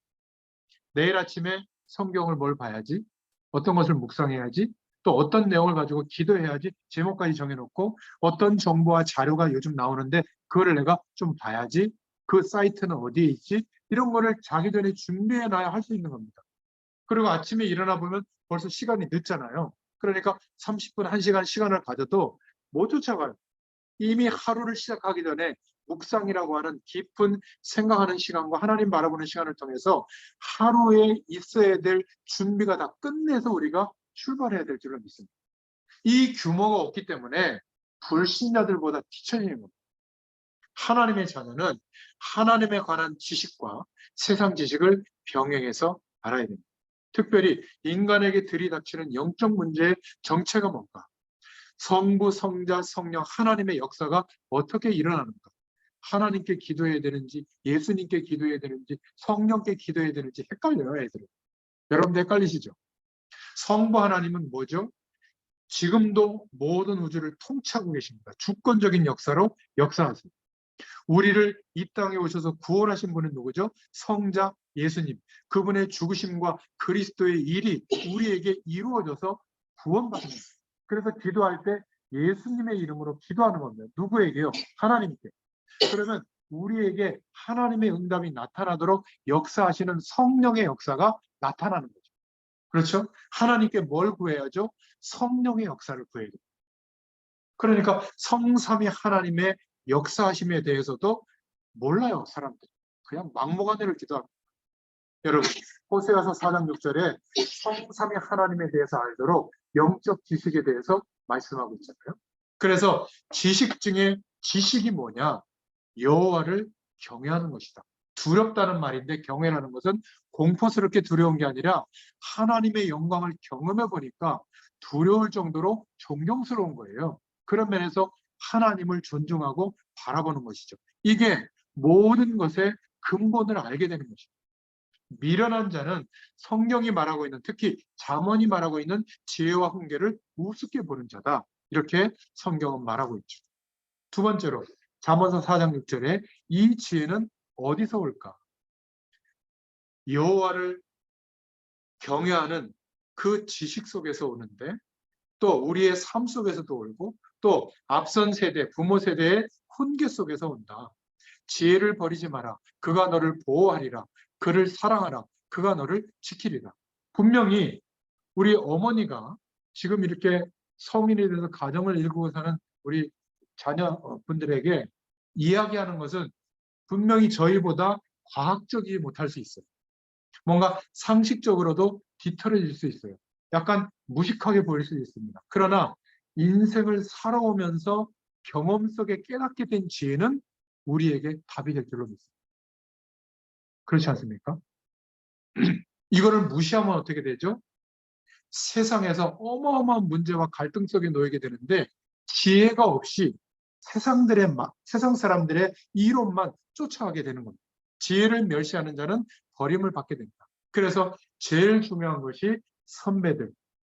내일 아침에 성경을 뭘 봐야지? 어떤 것을 묵상해야지? 또 어떤 내용을 가지고 기도해야지 제목까지 정해놓고 어떤 정보와 자료가 요즘 나오는데 그거를 내가 좀 봐야지 그 사이트는 어디에 있지 이런 거를 자기 전에 준비해놔야 할 수 있는 겁니다. 그리고 아침에 일어나 보면 벌써 시간이 늦잖아요. 그러니까 30분, 1시간 시간을 가져도 못 쫓아가요. 이미 하루를 시작하기 전에 묵상이라고 하는 깊은 생각하는 시간과 하나님 바라보는 시간을 통해서 하루에 있어야 될 준비가 다 끝내서 우리가 출발해야 될 줄로 믿습니다. 이 규모가 없기 때문에 불신자들보다 뒤처지는 겁니다. 하나님의 자녀는 하나님에 관한 지식과 세상 지식을 병행해서 알아야 됩니다. 특별히 인간에게 들이닥치는 영적 문제의 정체가 뭔가, 성부, 성자, 성령 하나님의 역사가 어떻게 일어나는가, 하나님께 기도해야 되는지 예수님께 기도해야 되는지 성령께 기도해야 되는지 헷갈려요, 애들은. 여러분들 헷갈리시죠? 성부 하나님은 뭐죠? 지금도 모든 우주를 통치하고 계십니다. 주권적인 역사로 역사하세요. 우리를 이 땅에 오셔서 구원하신 분은 누구죠? 성자 예수님. 그분의 죽으심과 그리스도의 일이 우리에게 이루어져서 구원받는 거예요. 그래서 기도할 때 예수님의 이름으로 기도하는 겁니다. 누구에게요? 하나님께. 그러면 우리에게 하나님의 응답이 나타나도록 역사하시는 성령의 역사가 나타나는 거죠. 그렇죠? 하나님께 뭘 구해야죠? 성령의 역사를 구해야 돼요. 그러니까 성삼위 하나님의 역사하심에 대해서도 몰라요, 사람들이. 그냥 막무가내로 기도합니다. 여러분, 호세아서 4장 6절에 성삼위 하나님에 대해서 알도록 영적 지식에 대해서 말씀하고 있잖아요. 그래서 지식 중에 지식이 뭐냐? 여호와를 경외하는 것이다. 두렵다는 말인데 경외라는 것은 공포스럽게 두려운 게 아니라 하나님의 영광을 경험해 보니까 두려울 정도로 존경스러운 거예요. 그런 면에서 하나님을 존중하고 바라보는 것이죠. 이게 모든 것의 근본을 알게 되는 것이죠. 미련한 자는 성경이 말하고 있는, 특히 잠언이 말하고 있는 지혜와 훈계를 우습게 보는 자다. 이렇게 성경은 말하고 있죠. 두 번째로 잠언서 4장 6절에 이 지혜는 어디서 올까? 여호와를 경외하는 그 지식 속에서 오는데 또 우리의 삶 속에서도 오고 또 앞선 세대, 부모 세대의 훈계 속에서 온다. 지혜를 버리지 마라. 그가 너를 보호하리라. 그를 사랑하라. 그가 너를 지키리라. 분명히 우리 어머니가 지금 이렇게 성인이 돼서 가정을 이루고 사는 우리 자녀분들에게 이야기하는 것은 분명히 저희보다 과학적이지 못할 수 있어요. 뭔가 상식적으로도 뒤틀어질 수 있어요. 약간 무식하게 보일 수 있습니다. 그러나 인생을 살아오면서 경험 속에 깨닫게 된 지혜는 우리에게 답이 될 줄로 믿습니다. 그렇지 않습니까? 이거를 무시하면 어떻게 되죠? 세상에서 어마어마한 문제와 갈등 속에 놓이게 되는데 지혜가 없이 세상 사람들의 이론만 쫓아가게 되는 겁니다. 지혜를 멸시하는 자는 버림을 받게 됩니다. 그래서 제일 중요한 것이 선배들,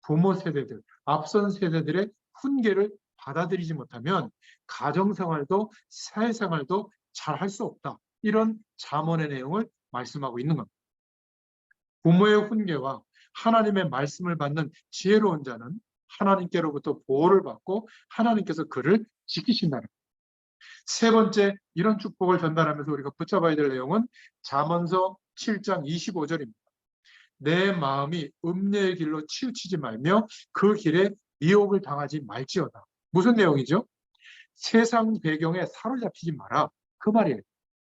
부모 세대들, 앞선 세대들의 훈계를 받아들이지 못하면 가정생활도 사회생활도 잘 할 수 없다. 이런 잠언의 내용을 말씀하고 있는 겁니다. 부모의 훈계와 하나님의 말씀을 받는 지혜로운 자는 하나님께로부터 보호를 받고 하나님께서 그를 지키신다는 거예요. 세 번째 이런 축복을 전달하면서 우리가 붙잡아야 될 내용은 잠언서 7장 25절입니다. 내 마음이 음녀의 길로 치우치지 말며 그 길에 미혹을 당하지 말지어다. 무슨 내용이죠? 세상 배경에 사로잡히지 마라. 그 말이에요.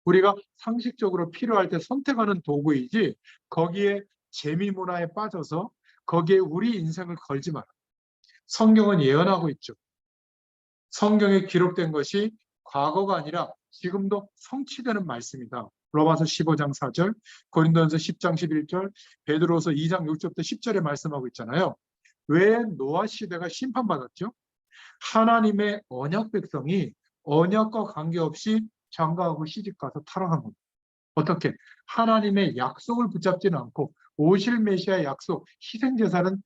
우리가 상식적으로 필요할 때 선택하는 도구이지 거기에 재미 문화에 빠져서 거기에 우리 인생을 걸지 마라. 성경은 예언하고 있죠. 성경에 기록된 것이 과거가 아니라 지금도 성취되는 말씀이다. 로마서 15장 4절, 고린도전서 10장 11절, 베드로서 2장 6절부터 10절에 말씀하고 있잖아요. 왜 노아 시대가 심판받았죠? 하나님의 언약 백성이 언약과 관계없이 장가하고 시집가서 타락한 겁니다. 어떻게? 하나님의 약속을 붙잡지는 않고 오실 메시아의 약속, 희생제사는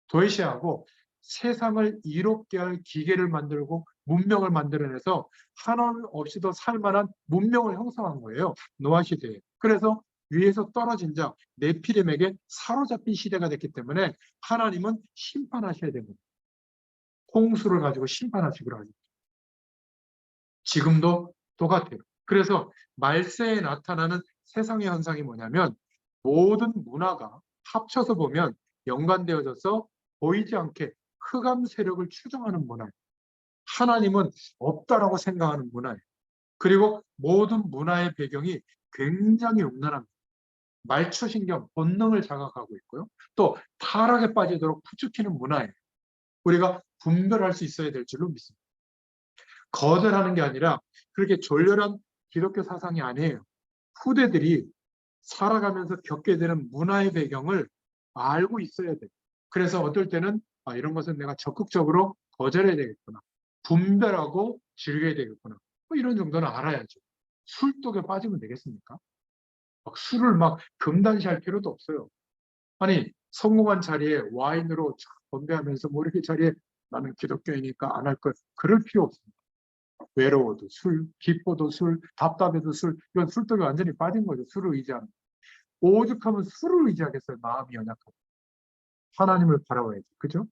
도외시하고 세상을 이롭게 할 기계를 만들고 문명을 만들어내서 하나님 없이도 살만한 문명을 형성한 거예요. 노아 시대에. 그래서 위에서 떨어진 자 네피림에게 사로잡힌 시대가 됐기 때문에 하나님은 심판하셔야 됩니다. 홍수를 가지고 심판하시기로 하죠. 지금도 똑같아요. 그래서 말세에 나타나는 세상의 현상이 뭐냐면 모든 문화가 합쳐서 보면 연관되어져서 보이지 않게 흑암 세력을 추종하는 문화예요. 하나님은 없다라고 생각하는 문화예요. 그리고 모든 문화의 배경이 굉장히 음란합니다. 말초신경, 본능을 자극하고 있고요. 또 타락에 빠지도록 부추기는 문화예요. 우리가 분별할 수 있어야 될 줄로 믿습니다. 거절하는 게 아니라 그렇게 졸렬한 기독교 사상이 아니에요. 후대들이 살아가면서 겪게 되는 문화의 배경을 알고 있어야 돼요. 그래서 어떨 때는 이런 것은 내가 적극적으로 거절해야 되겠구나. 분별하고 즐겨야 되겠구나. 뭐 이런 정도는 알아야죠. 술독에 빠지면 되겠습니까? 막 술을 막 금단시할 필요도 없어요. 아니 성공한 자리에 와인으로 건배하면서 뭐 이렇게 자리에 나는 기독교이니까 안 할 것 그럴 필요 없습니다. 외로워도 술, 기뻐도 술, 답답해도 술, 이건 술독에 완전히 빠진 거죠. 술을 의지하는. 오죽하면 술을 의지하겠어요. 마음이 연약하고. 하나님을 바라봐야지. 그죠?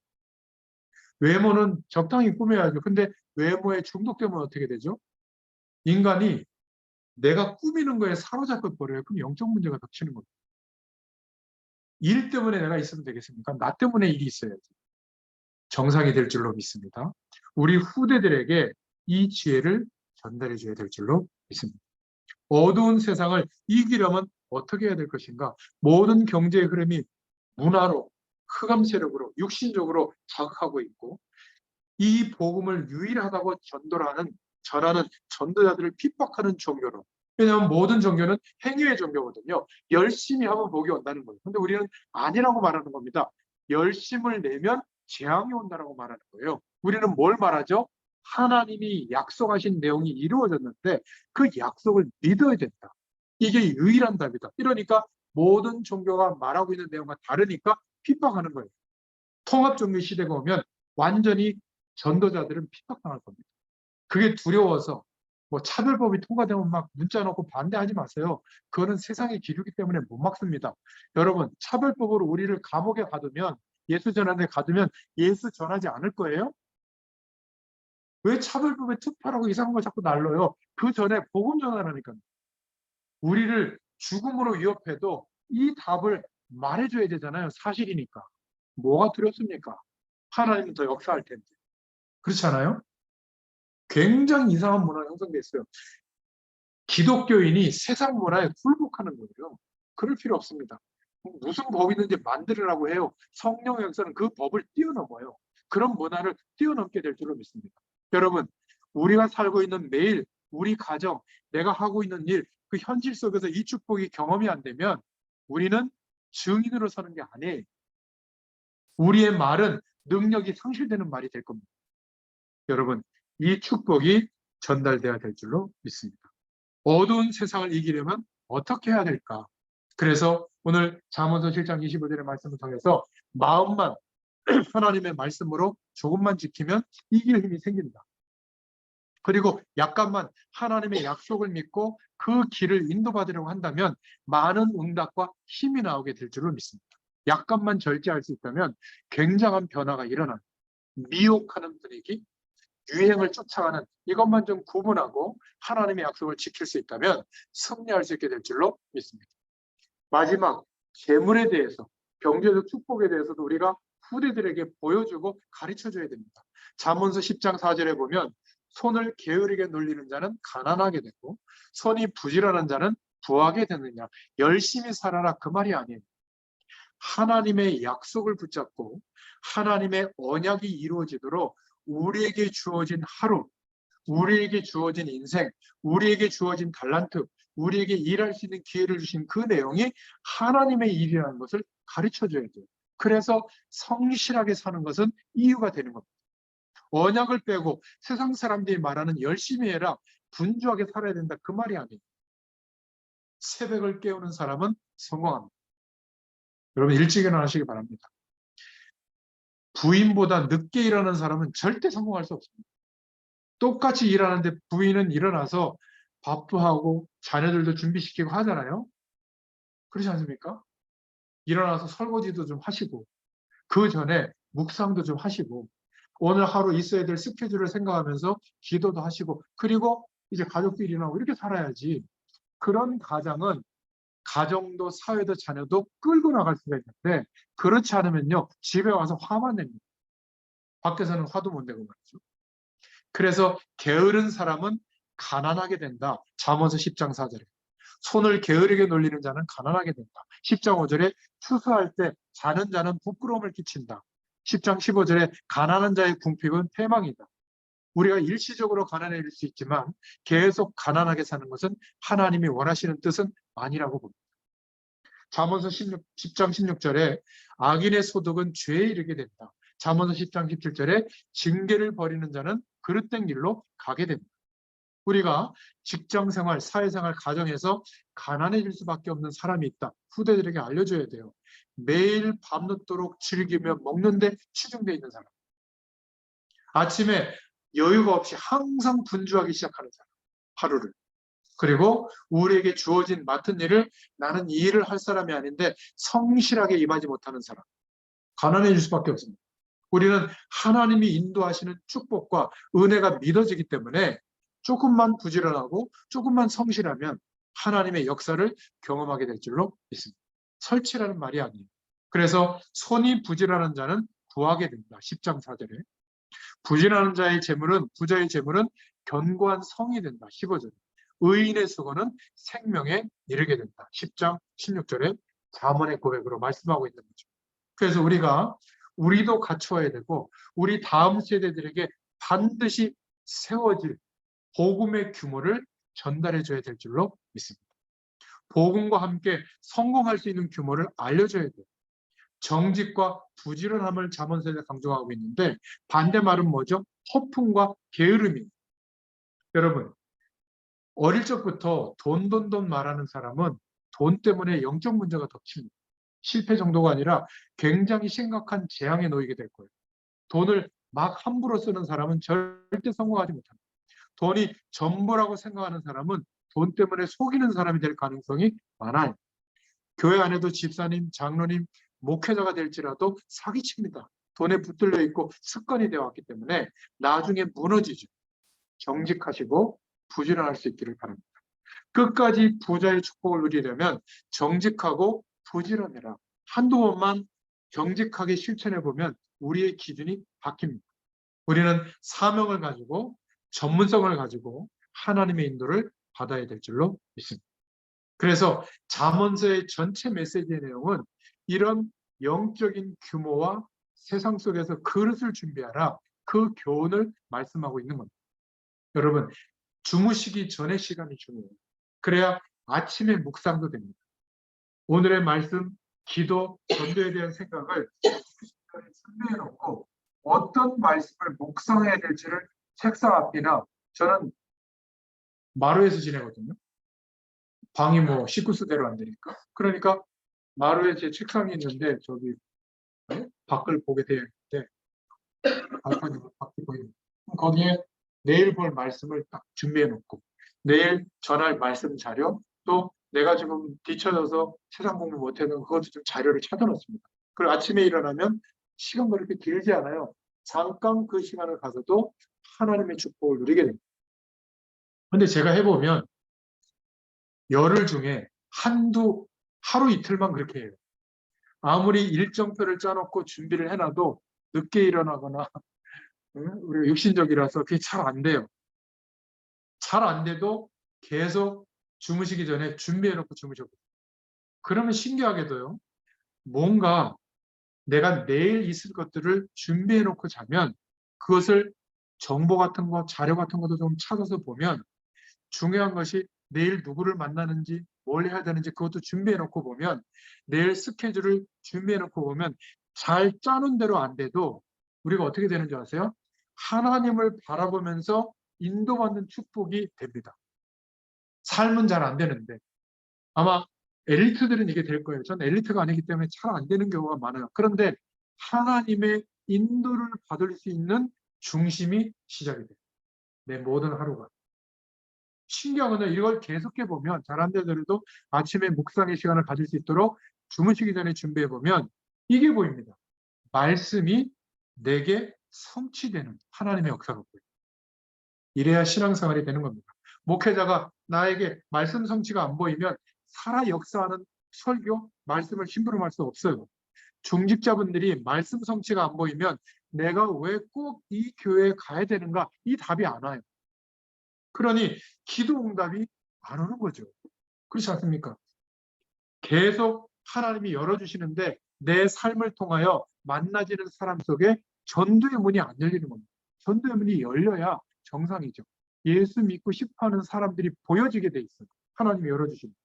외모는 적당히 꾸며야죠. 근데 외모에 중독되면 어떻게 되죠? 인간이 내가 꾸미는 거에 사로잡혀 버려요. 그럼 영적 문제가 닥치는 겁니다. 일 때문에 내가 있으면 되겠습니까? 나 때문에 일이 있어야지. 정상이 될 줄로 믿습니다. 우리 후대들에게 이 지혜를 전달해 줘야 될 줄로 믿습니다. 어두운 세상을 이기려면 어떻게 해야 될 것인가? 모든 경제의 흐름이 문화로, 흑암 세력으로, 육신적으로 자극하고 있고 이 복음을 유일하다고 전하는 전도자들을 핍박하는 종교로. 왜냐하면 모든 종교는 행위의 종교거든요. 열심히 하면 복이 온다는 거예요. 근데 우리는 아니라고 말하는 겁니다. 열심을 내면 재앙이 온다라고 말하는 거예요. 우리는 뭘 말하죠? 하나님이 약속하신 내용이 이루어졌는데 그 약속을 믿어야 된다. 이게 유일한 답이다. 이러니까 모든 종교가 말하고 있는 내용과 다르니까 핍박하는 거예요. 통합종교 시대가 오면 완전히 전도자들은 핍박당할 겁니다. 그게 두려워서 뭐 차별법이 통과되면 막 문자 놓고 반대하지 마세요. 그거는 세상의 기류기 때문에 못 막습니다. 여러분 차별법으로 우리를 감옥에 가두면 예수 전환에 가두면 예수 전하지 않을 거예요? 왜 차별법에 투표하라고 이상한 걸 자꾸 날려요? 그 전에 복음 전하라니까요. 우리를 죽음으로 위협해도 이 답을 말해줘야 되잖아요. 사실이니까. 뭐가 두렵습니까? 하나님은 더 역사할 텐데. 그렇지 않아요? 굉장히 이상한 문화가 형성돼 있어요. 기독교인이 세상 문화에 굴복하는 거예요. 그럴 필요 없습니다. 무슨 법이 있는지 만들으라고 해요. 성령의 역사는 그 법을 뛰어넘어요. 그런 문화를 뛰어넘게 될 줄로 믿습니다. 여러분, 우리가 살고 있는 매일, 우리 가정, 내가 하고 있는 일, 그 현실 속에서 이 축복이 경험이 안 되면 우리는 증인으로 서는 게 아니에요. 우리의 말은 능력이 상실되는 말이 될 겁니다. 여러분, 이 축복이 전달돼야 될 줄로 믿습니다. 어두운 세상을 이기려면 어떻게 해야 될까? 그래서 오늘 잠언서 7장 25절의 말씀을 통해서 마음만 하나님의 말씀으로 조금만 지키면 이길 힘이 생긴다. 그리고 약간만 하나님의 약속을 믿고 그 길을 인도받으려고 한다면 많은 응답과 힘이 나오게 될 줄을 믿습니다. 약간만 절제할 수 있다면 굉장한 변화가 일어나요. 미혹하는 분위기, 유행을 쫓아가는 이것만 좀 구분하고 하나님의 약속을 지킬 수 있다면 승리할 수 있게 될 줄로 믿습니다. 마지막 재물에 대해서 경제적 축복에 대해서도 우리가 후대들에게 보여주고 가르쳐줘야 됩니다. 잠언서 10장 4절에 보면 손을 게으르게 놀리는 자는 가난하게 되고 손이 부지런한 자는 부하게 되느냐. 열심히 살아라 그 말이 아니에요. 하나님의 약속을 붙잡고 하나님의 언약이 이루어지도록 우리에게 주어진 하루, 우리에게 주어진 인생, 우리에게 주어진 달란트, 우리에게 일할 수 있는 기회를 주신 그 내용이 하나님의 일이라는 것을 가르쳐줘야 돼요. 그래서 성실하게 사는 것은 이유가 되는 겁니다. 언약을 빼고 세상 사람들이 말하는 열심히 해라, 분주하게 살아야 된다 그 말이 아니에요. 새벽을 깨우는 사람은 성공합니다. 여러분 일찍 일어나시기 바랍니다. 부인보다 늦게 일어나는 사람은 절대 성공할 수 없습니다. 똑같이 일하는데 부인은 일어나서 밥도 하고 자녀들도 준비시키고 하잖아요. 그렇지 않습니까? 일어나서 설거지도 좀 하시고 그 전에 묵상도 좀 하시고 오늘 하루 있어야 될 스케줄을 생각하면서 기도도 하시고 그리고 이제 가족들이나 이렇게 살아야지. 그런 가정은 가정도 사회도 자녀도 끌고 나갈 수가 있는데 그렇지 않으면요 집에 와서 화만 냅니다. 밖에서는 화도 못 내고 말이죠. 그래서 게으른 사람은 가난하게 된다. 잠언서 10장 4절에. 손을 게으르게 놀리는 자는 가난하게 된다. 10장 5절에 추수할 때 자는 자는 부끄러움을 끼친다. 10장 15절에 가난한 자의 궁핍은 패망이다. 우리가 일시적으로 가난해질 수 있지만 계속 가난하게 사는 것은 하나님이 원하시는 뜻은 아니라고 봅니다. 잠언서 10장 16절에 악인의 소득은 죄에 이르게 된다. 잠언서 10장 17절에 징계를 버리는 자는 그릇된 길로 가게 됩니다. 우리가 직장생활, 사회생활, 가정에서 가난해질 수밖에 없는 사람이 있다. 후대들에게 알려줘야 돼요. 매일 밤늦도록 즐기며 먹는데 치중되어 있는 사람. 아침에 여유가 없이 항상 분주하기 시작하는 사람. 하루를. 그리고 우리에게 주어진 맡은 일을 나는 이 일을 할 사람이 아닌데 성실하게 임하지 못하는 사람. 가난해질 수밖에 없습니다. 우리는 하나님이 인도하시는 축복과 은혜가 믿어지기 때문에 조금만 부지런하고 조금만 성실하면 하나님의 역사를 경험하게 될 줄로 믿습니다. 설치라는 말이 아니에요. 그래서 손이 부지런한 자는 구하게 된다. 10장 4절에. 부지런한 자의 재물은 부자의 재물은 견고한 성이 된다. 15절에. 의인의 수고는 생명에 이르게 된다. 10장 16절에 잠언의 고백으로 말씀하고 있는 거죠. 그래서 우리도 갖추어야 되고 우리 다음 세대들에게 반드시 세워질 복음의 규모를 전달해 줘야 될 줄로 믿습니다. 복음과 함께 성공할 수 있는 규모를 알려줘야 돼요. 정직과 부지런함을 잠언서에 강조하고 있는데 반대말은 뭐죠? 허풍과 게으름입니다. 여러분 어릴 적부터 돈 말하는 사람은 돈 때문에 영적 문제가 덮칩니다. 실패 정도가 아니라 굉장히 심각한 재앙에 놓이게 될 거예요. 돈을 막 함부로 쓰는 사람은 절대 성공하지 못합니다. 돈이 전부라고 생각하는 사람은 돈 때문에 속이는 사람이 될 가능성이 많아요. 교회 안에도 집사님, 장로님, 목회자가 될지라도 사기칩니다. 돈에 붙들려 있고 습관이 되어 왔기 때문에 나중에 무너지죠. 정직하시고 부지런할 수 있기를 바랍니다. 끝까지 부자의 축복을 누리려면 정직하고 부지런해라. 한두 번만 정직하게 실천해 보면 우리의 기준이 바뀝니다. 우리는 사명을 가지고 전문성을 가지고 하나님의 인도를 받아야 될 줄로 믿습니다. 그래서 잠언서의 전체 메시지의 내용은 이런 영적인 규모와 세상 속에서 그릇을 준비하라. 그 교훈을 말씀하고 있는 겁니다. 여러분, 주무시기 전의 시간이 중요해요. 그래야 아침에 묵상도 됩니다. 오늘의 말씀, 기도, 전도에 대한 생각을 준비해 놓고 어떤 말씀을 묵상해야 될지를 책상 앞이나 저는 마루에서 지내거든요. 방이 뭐 식구수대로 안 되니까. 그러니까 마루에 제 책상이 있는데 저기 밖을 보게 되어 있는데 발판이 밖에 보이는 거기에 내일 볼 말씀을 딱 준비해 놓고 내일 전할 말씀 자료 또 내가 지금 뒤쳐져서 세상 공부 못해는 그것도 좀 자료를 찾아놓습니다. 그리고 아침에 일어나면 시간 그렇게 길지 않아요. 잠깐 그 시간을 가서도 하나님의 축복을 누리게 됩니다. 근데 제가 해보면 열흘 중에 하루 이틀만 그렇게 해요. 아무리 일정표를 짜놓고 준비를 해놔도 늦게 일어나거나 우리가 육신적이라서 그게 잘 안 돼요. 잘 안 돼도 계속 주무시기 전에 준비해놓고 주무셔보세요. 그러면 신기하게도요. 뭔가 내가 내일 있을 것들을 준비해놓고 자면 그것을 정보 같은 거, 자료 같은 것도 좀 찾아서 보면 중요한 것이 내일 누구를 만나는지 뭘 해야 되는지 그것도 준비해놓고 보면 내일 스케줄을 준비해놓고 보면 잘 짜는 대로 안 돼도 우리가 어떻게 되는지 아세요? 하나님을 바라보면서 인도받는 축복이 됩니다. 삶은 잘 안 되는데 아마 엘리트들은 이게 될 거예요. 전 엘리트가 아니기 때문에 잘 안 되는 경우가 많아요. 그런데 하나님의 인도를 받을 수 있는 중심이 시작이 돼요. 내 모든 하루가. 신기한 건 이걸 계속해 보면 잘한 데들도 아침에 묵상의 시간을 가질 수 있도록 주무시기 전에 준비해 보면 이게 보입니다. 말씀이 내게 성취되는 하나님의 역사가 보여요. 이래야 신앙생활이 되는 겁니다. 목회자가 나에게 말씀 성취가 안 보이면 살아 역사하는 설교, 말씀을 심부름할 수 없어요. 중직자분들이 말씀 성취가 안 보이면 내가 왜 꼭 이 교회에 가야 되는가? 이 답이 안 와요. 그러니 기도 응답이 안 오는 거죠. 그렇지 않습니까? 계속 하나님이 열어주시는데 내 삶을 통하여 만나지는 사람 속에 전도의 문이 안 열리는 겁니다. 전도의 문이 열려야 정상이죠. 예수 믿고 싶어하는 사람들이 보여지게 돼 있어요. 하나님이 열어주시니까.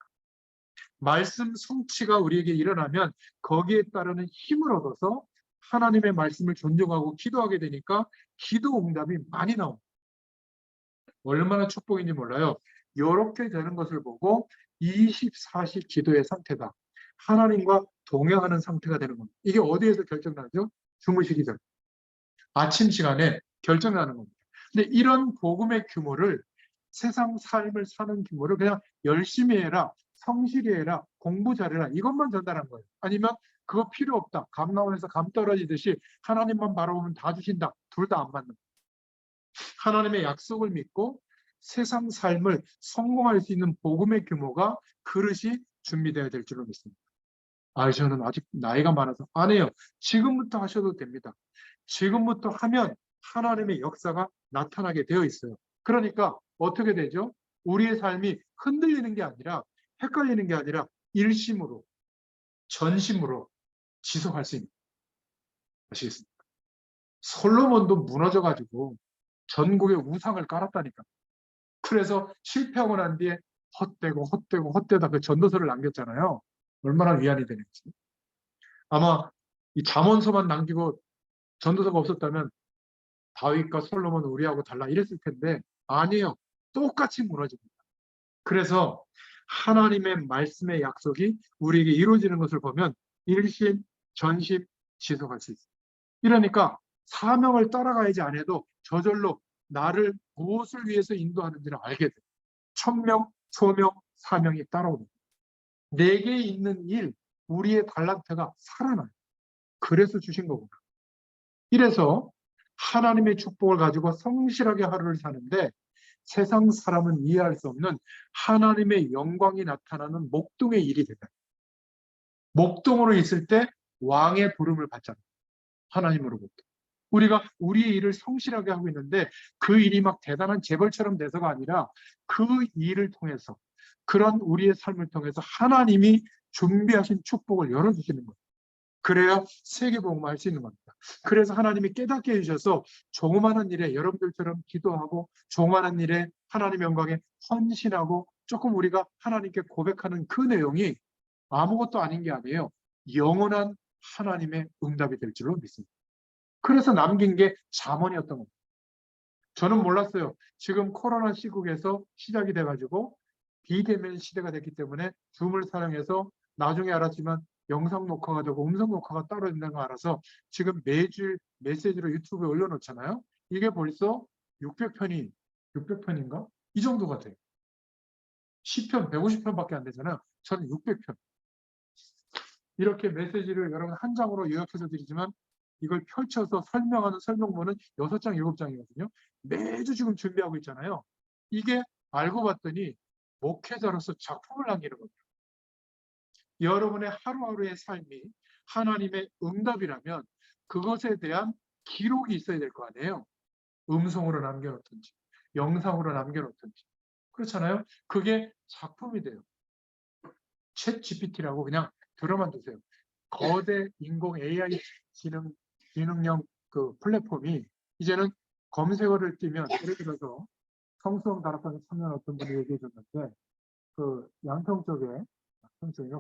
말씀 성취가 우리에게 일어나면 거기에 따르는 힘을 얻어서 하나님의 말씀을 존중하고 기도하게 되니까 기도 응답이 많이 나옵니다. 얼마나 축복인지 몰라요. 이렇게 되는 것을 보고 24시 기도의 상태다. 하나님과 동행하는 상태가 되는 겁니다. 이게 어디에서 결정나죠? 주무시기 전. 아침 시간에 결정나는 겁니다. 근데 이런 복음의 규모를 세상 삶을 사는 규모를 그냥 열심히 해라, 성실히 해라, 공부 잘해라 이것만 전달한 거예요. 아니면 그거 필요 없다. 감 나오면서 감 떨어지듯이 하나님만 바라보면 다 주신다. 둘 다 안 맞는 거예요. 하나님의 약속을 믿고 세상 삶을 성공할 수 있는 복음의 규모가 그릇이 준비되어야 될 줄로 믿습니다. 저는 아직 나이가 많아서 안 해요. 지금부터 하셔도 됩니다. 지금부터 하면 하나님의 역사가 나타나게 되어 있어요. 그러니까 어떻게 되죠? 우리의 삶이 흔들리는 게 아니라 헷갈리는 게 아니라 일심으로 전심으로 지속할 수 있는 아시겠습니까? 솔로몬도 무너져가지고 전국에 우상을 깔았다니까. 그래서 실패하고 난 뒤에 헛되다 그 전도서를 남겼잖아요. 얼마나 위안이 되는지. 아마 이 잠언서만 남기고 전도서가 없었다면 다윗과 솔로몬은 우리하고 달라 이랬을 텐데 아니에요. 똑같이 무너집니다. 그래서 하나님의 말씀의 약속이 우리에게 이루어지는 것을 보면 일심, 전심, 지속할 수 있어요. 이러니까 사명을 따라가야지 안 해도 저절로 나를 무엇을 위해서 인도하는지를 알게 돼요. 천명, 소명, 사명이 따라오는 내게 있는 일, 우리의 달란트가 살아나요. 그래서 주신 거구나. 이래서 하나님의 축복을 가지고 성실하게 하루를 사는데 세상 사람은 이해할 수 없는 하나님의 영광이 나타나는 목동의 일이 되다. 목동으로 있을 때 왕의 부름을 받잖아요. 하나님으로부터. 우리가 우리의 일을 성실하게 하고 있는데 그 일이 막 대단한 재벌처럼 돼서가 아니라 그 일을 통해서 그런 우리의 삶을 통해서 하나님이 준비하신 축복을 열어주시는 거예요. 그래야 세계복음을 할 수 있는 겁니다. 그래서 하나님이 깨닫게 해주셔서 조그마한 일에 여러분들처럼 기도하고 조그마한 일에 하나님 영광에 헌신하고 조금 우리가 하나님께 고백하는 그 내용이 아무것도 아닌 게 아니에요. 영원한 하나님의 응답이 될 줄로 믿습니다. 그래서 남긴 게 잠언이었던 겁니다. 저는 몰랐어요. 지금 코로나 시국에서 시작이 돼가지고 비대면 시대가 됐기 때문에 줌을 사용해서 나중에 알았지만 영상 녹화가 되고 음성 녹화가 따로 있는 거 알아서 지금 매주 메시지로 유튜브에 올려놓잖아요. 이게 벌써 600편인가? 이 정도가 돼요. 10편, 150편밖에 안 되잖아요. 저는 600편. 이렇게 메시지를 여러분 한 장으로 요약해서 드리지만 이걸 펼쳐서 설명하는 설명문은 6장, 7장이거든요. 매주 지금 준비하고 있잖아요. 이게 알고 봤더니 목회자로서 작품을 남기는 겁니다. 여러분의 하루하루의 삶이 하나님의 응답이라면 그것에 대한 기록이 있어야 될 거 아니에요. 음성으로 남겨놓든지 영상으로 남겨놓든지 그렇잖아요. 그게 작품이 돼요. 챗 GPT라고 그냥 들어만 두세요. 거대 인공 AI 기능형 그 플랫폼이 이제는 검색어를 띄면 예를 들어서 성수원 다락방에 참여한 어떤 분이 얘기해 줬는데 그 양평 쪽에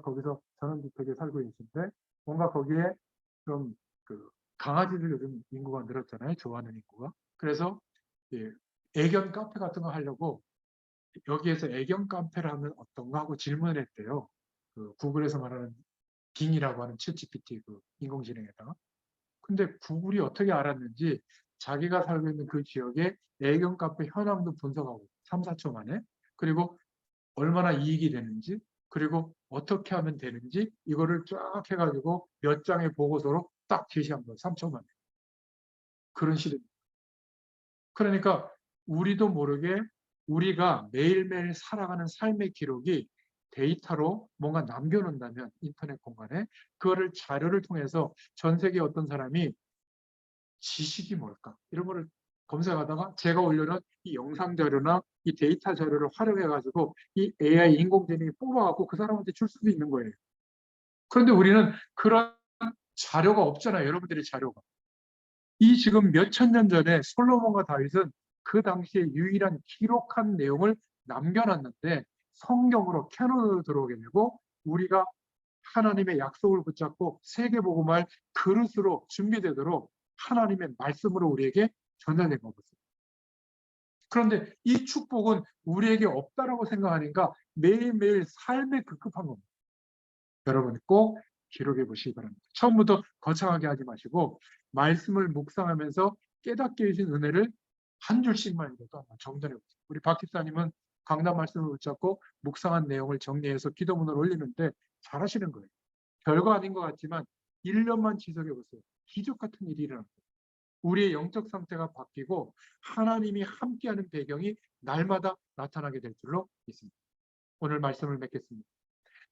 거기서 전원주택에 살고 계신데 뭔가 거기에 좀 그 강아지들 요즘 인구가 늘었잖아요. 좋아하는 인구가. 그래서 예, 애견 카페 같은 거 하려고 여기에서 애견 카페를 하면 어떤가 하고 질문을 했대요. 그 구글에서 말하는 빙이라고 하는 챗 GPT 그 인공지능에다가. 근데 구글이 어떻게 알았는지 자기가 살고 있는 그 지역에 애견 카페 현황도 분석하고 3, 4초 만에 그리고 얼마나 이익이 되는지, 그리고 어떻게 하면 되는지 이거를 쫙 해가지고 몇 장의 보고서로 딱 제시한 거예요. 3초만에. 그런 시대입니다. 그러니까 우리도 모르게 우리가 매일매일 살아가는 삶의 기록이 데이터로 뭔가 남겨놓는다면 인터넷 공간에 그거를 자료를 통해서 전 세계 어떤 사람이 지식이 뭘까 이런 거를 검색하다가 제가 올려놓은 이 영상 자료나 이 데이터 자료를 활용해 가지고 이 AI 인공지능이 뽑아갖고 그 사람한테 줄 수도 있는 거예요. 그런데 우리는 그런 자료가 없잖아요. 여러분들의 자료가. 이 지금 몇천 년 전에 솔로몬과 다윗은 그 당시에 유일한 기록한 내용을 남겨놨는데 성경으로 캐논으로 들어오게 되고 우리가 하나님의 약속을 붙잡고 세계복음할 그릇으로 준비되도록 하나님의 말씀으로 우리에게 전달된 거거든요. 그런데 이 축복은 우리에게 없다라고 생각하니까 매일매일 삶에 급급한 겁니다. 여러분 꼭 기록해 보시기 바랍니다. 처음부터 거창하게 하지 마시고 말씀을 묵상하면서 깨닫게 해주신 은혜를 한 줄씩만이라도 정전해 보세요. 우리 박 집사님은 강단 말씀을 붙잡고 묵상한 내용을 정리해서 기도문을 올리는데 잘하시는 거예요. 별거 아닌 것 같지만 1년만 지속해 보세요. 기적 같은 일이 일어납니다. 우리의 영적 상태가 바뀌고 하나님이 함께하는 배경이 날마다 나타나게 될 줄로 믿습니다. 오늘 말씀을 맺겠습니다.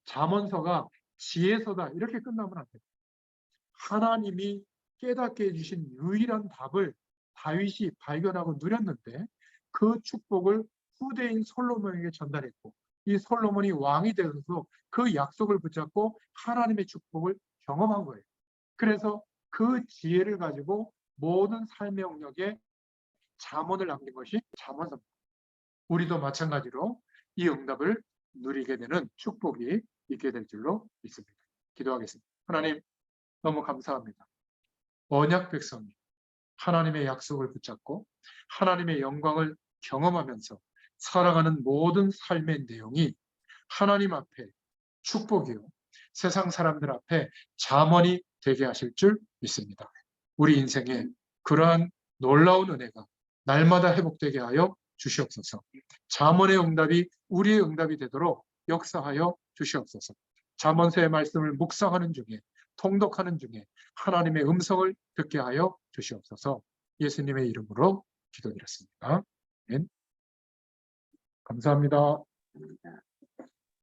잠언서가 지혜서다 이렇게 끝나면 안 돼요. 하나님이 깨닫게 해주신 유일한 답을 다윗이 발견하고 누렸는데 그 축복을 후대인 솔로몬에게 전달했고 이 솔로몬이 왕이 되어서 그 약속을 붙잡고 하나님의 축복을 경험한 거예요. 그래서 그 지혜를 가지고 모든 삶의 영역에 잠언을 남긴 것이 잠언서입니다. 우리도 마찬가지로 이 응답을 누리게 되는 축복이 있게 될 줄로 믿습니다. 기도하겠습니다. 하나님 너무 감사합니다. 언약 백성이 하나님의 약속을 붙잡고 하나님의 영광을 경험하면서 살아가는 모든 삶의 내용이 하나님 앞에 축복이요. 세상 사람들 앞에 잠언이 되게 하실 줄 믿습니다. 우리 인생에 그러한 놀라운 은혜가 날마다 회복되게 하여 주시옵소서. 잠언의 응답이 우리의 응답이 되도록 역사하여 주시옵소서. 잠언서의 말씀을 묵상하는 중에 통독하는 중에 하나님의 음성을 듣게 하여 주시옵소서. 예수님의 이름으로 기도드렸습니다. 아멘. 감사합니다.